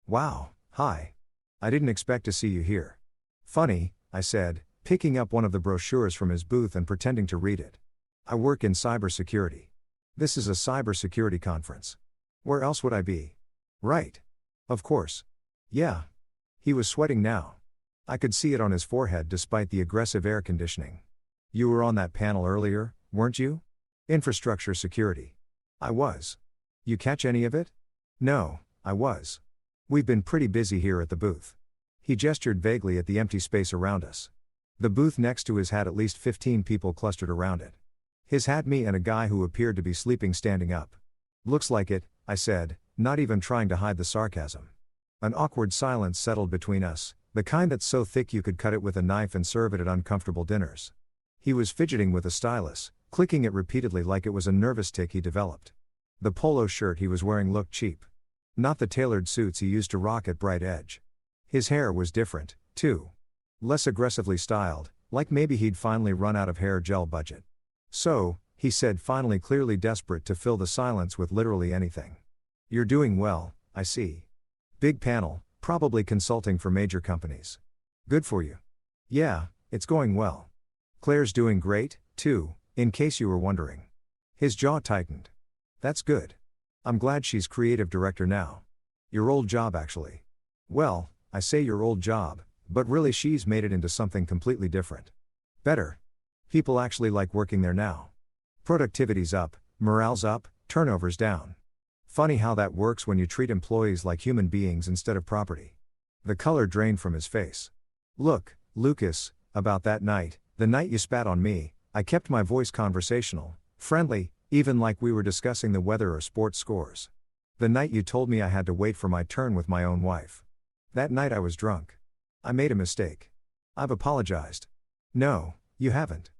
S1: Wow, hi. I didn't expect to see you here. Funny, I said, picking up one of the brochures from his booth and pretending to read it. I work in cybersecurity. This is a cybersecurity conference. Where else would I be? Right. Of course. Yeah. He was sweating now. I could see it on his forehead despite the aggressive air conditioning. You were on that panel earlier, weren't you? Infrastructure security. I was. You catch any of it? No, I was. We've been pretty busy here at the booth. He gestured vaguely at the empty space around us. The booth next to his had at least 15 people clustered around it. His had me and a guy who appeared to be sleeping standing up. Looks like it, I said, not even trying to hide the sarcasm. An awkward silence settled between us, the kind that's so thick you could cut it with a knife and serve it at uncomfortable dinners. He was fidgeting with a stylus, clicking it repeatedly like it was a nervous tic he developed. The polo shirt he was wearing looked cheap. Not the tailored suits he used to rock at Bright Edge. His hair was different, too. Less aggressively styled, like maybe he'd finally run out of hair gel budget. So, he said, finally, clearly desperate to fill the silence with literally anything. You're doing well, I see. Big panel, probably consulting for major companies. Good for you. Yeah, it's going well. Claire's doing great, too, in case you were wondering. His jaw tightened. That's good. I'm glad she's creative director now. Your old job, actually. Well, I say your old job, but really she's made it into something completely different. Better. People actually like working there now. Productivity's up, morale's up, turnover's down. Funny how that works when you treat employees like human beings instead of property. The color drained from his face. Look, Lucas, about that night, the night you spat on me, I kept my voice conversational, friendly, even like we were discussing the weather or sports scores. The night you told me I had to wait for my turn with my own wife. That night I was drunk. I made a mistake. I've apologized. No, you haven't.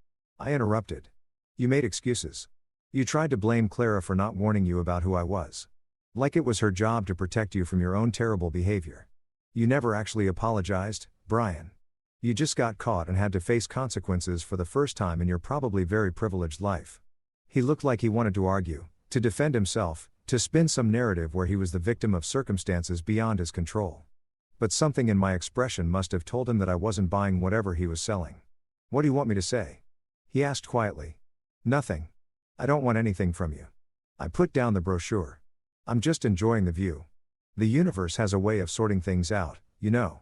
S1: I interrupted. You made excuses. You tried to blame Clara for not warning you about who I was. Like it was her job to protect you from your own terrible behavior. You never actually apologized, Brian. You just got caught and had to face consequences for the first time in your probably very privileged life. He looked like he wanted to argue, to defend himself, to spin some narrative where he was the victim of circumstances beyond his control. But something in my expression must have told him that I wasn't buying whatever he was selling. What do you want me to say? He asked quietly. Nothing. I don't want anything from you. I put down the brochure. I'm just enjoying the view. The universe has a way of sorting things out, you know.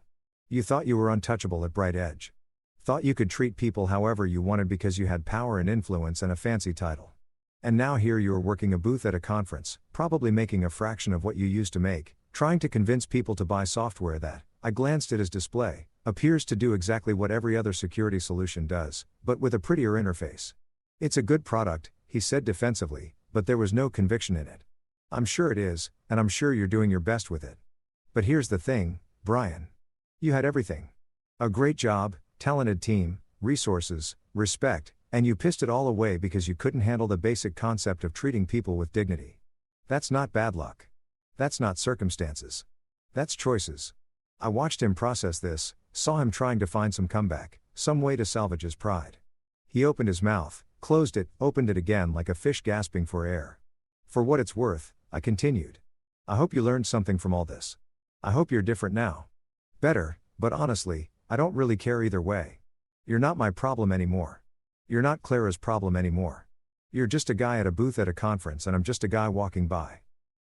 S1: You thought you were untouchable at Bright Edge. Thought you could treat people however you wanted because you had power and influence and a fancy title. And now here you are working a booth at a conference, probably making a fraction of what you used to make, trying to convince people to buy software that, I glanced at his display, appears to do exactly what every other security solution does, but with a prettier interface. It's a good product, he said defensively, but there was no conviction in it. I'm sure it is, and I'm sure you're doing your best with it. But here's the thing, Brian. You had everything. A great job, talented team, resources, respect, and you pissed it all away because you couldn't handle the basic concept of treating people with dignity. That's not bad luck. That's not circumstances. That's choices. I watched him process this, saw him trying to find some comeback, some way to salvage his pride. He opened his mouth, closed it, opened it again like a fish gasping for air. For what it's worth, I continued. I hope you learned something from all this. I hope you're different now. Better, but honestly, I don't really care either way. You're not my problem anymore. You're not Clara's problem anymore. You're just a guy at a booth at a conference and I'm just a guy walking by.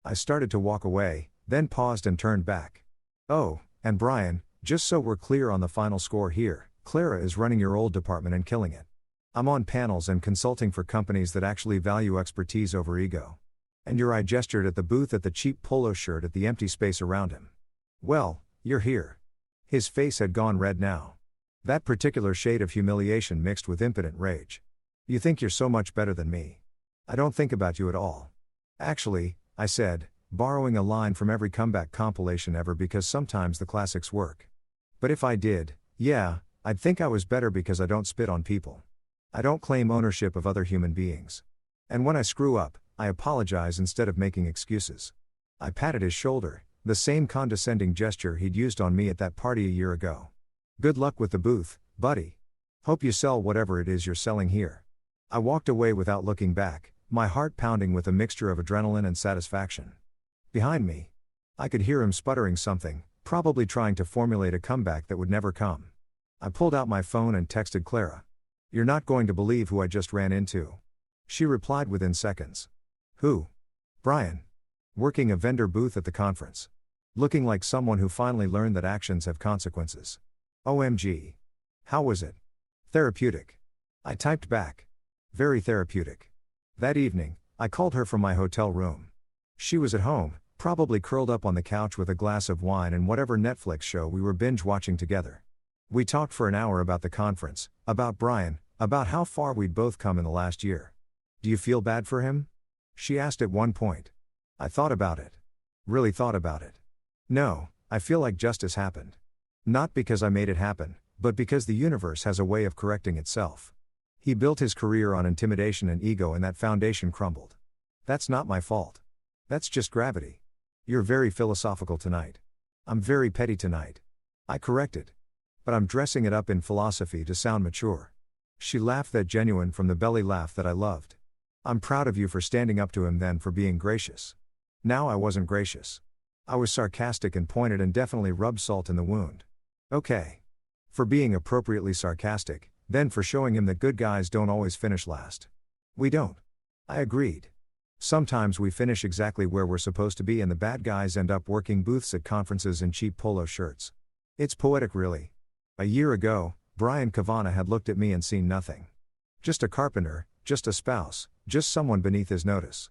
S1: I started to walk away, then paused and turned back. Oh, and Brian, just so we're clear on the final score here, Clara is running your old department and killing it. I'm on panels and consulting for companies that actually value expertise over ego. And your eye gestured at the booth at the cheap polo shirt at the empty space around him. Well, you're here. His face had gone red now. That particular shade of humiliation mixed with impotent rage. You think you're so much better than me. I don't think about you at all. Actually, I said, borrowing a line from every comeback compilation ever because sometimes the classics work. But if I did, yeah, I'd think I was better because I don't spit on people. I don't claim ownership of other human beings. And when I screw up, I apologize instead of making excuses. I patted his shoulder, the same condescending gesture he'd used on me at that party a year ago. Good luck with the booth, buddy. Hope you sell whatever it is you're selling here. I walked away without looking back, my heart pounding with a mixture of adrenaline and satisfaction. Behind me, I could hear him sputtering something, probably trying to formulate a comeback that would never come. I pulled out my phone and texted Clara. You're not going to believe who I just ran into. She replied within seconds. Who? Brian. Working a vendor booth at the conference. Looking like someone who finally learned that actions have consequences. OMG. How was it? Therapeutic. I typed back. Very therapeutic. That evening, I called her from my hotel room. She was at home, probably curled up on the couch with a glass of wine and whatever Netflix show we were binge watching together. We talked for an hour about the conference, about Brian, about how far we'd both come in the last year. Do you feel bad for him? She asked at one point. I thought about it. Really thought about it. No, I feel like justice happened. Not because I made it happen, but because the universe has a way of correcting itself. He built his career on intimidation and ego and that foundation crumbled. That's not my fault. That's just gravity. You're very philosophical tonight. I'm very petty tonight. I corrected. But I'm dressing it up in philosophy to sound mature. She laughed, that genuine from the belly laugh that I loved. I'm proud of you for standing up to him then, for being gracious. Now I wasn't gracious. I was sarcastic and pointed and definitely rubbed salt in the wound. Okay. For being appropriately sarcastic, then for showing him that good guys don't always finish last. We don't. I agreed. Sometimes we finish exactly where we're supposed to be and the bad guys end up working booths at conferences in cheap polo shirts. It's poetic, really. A year ago, Brian Kavanaugh had looked at me and seen nothing. Just a carpenter, just a spouse, just someone beneath his notice.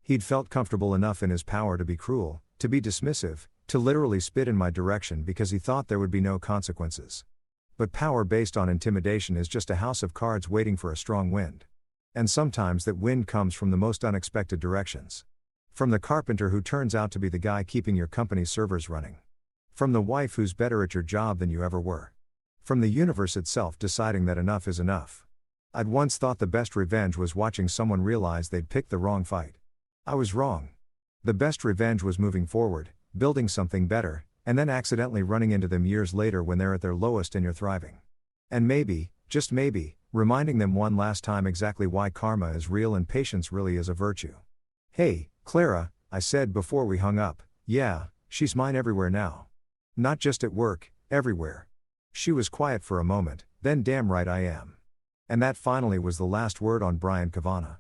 S1: He'd felt comfortable enough in his power to be cruel, to be dismissive, to literally spit in my direction because he thought there would be no consequences. But power based on intimidation is just a house of cards waiting for a strong wind. And sometimes that wind comes from the most unexpected directions. From the carpenter who turns out to be the guy keeping your company's servers running. From the wife who's better at your job than you ever were. From the universe itself deciding that enough is enough. I'd once thought the best revenge was watching someone realize they'd picked the wrong fight. I was wrong. The best revenge was moving forward, building something better, and then accidentally running into them years later when they're at their lowest and you're thriving. And maybe, just maybe, reminding them one last time exactly why karma is real and patience really is a virtue. Hey, Clara, I said before we hung up, yeah, she's mine everywhere now. Not just at work, everywhere. She was quiet for a moment, then damn right I am. And that finally was the last word on Brian Kavanaugh.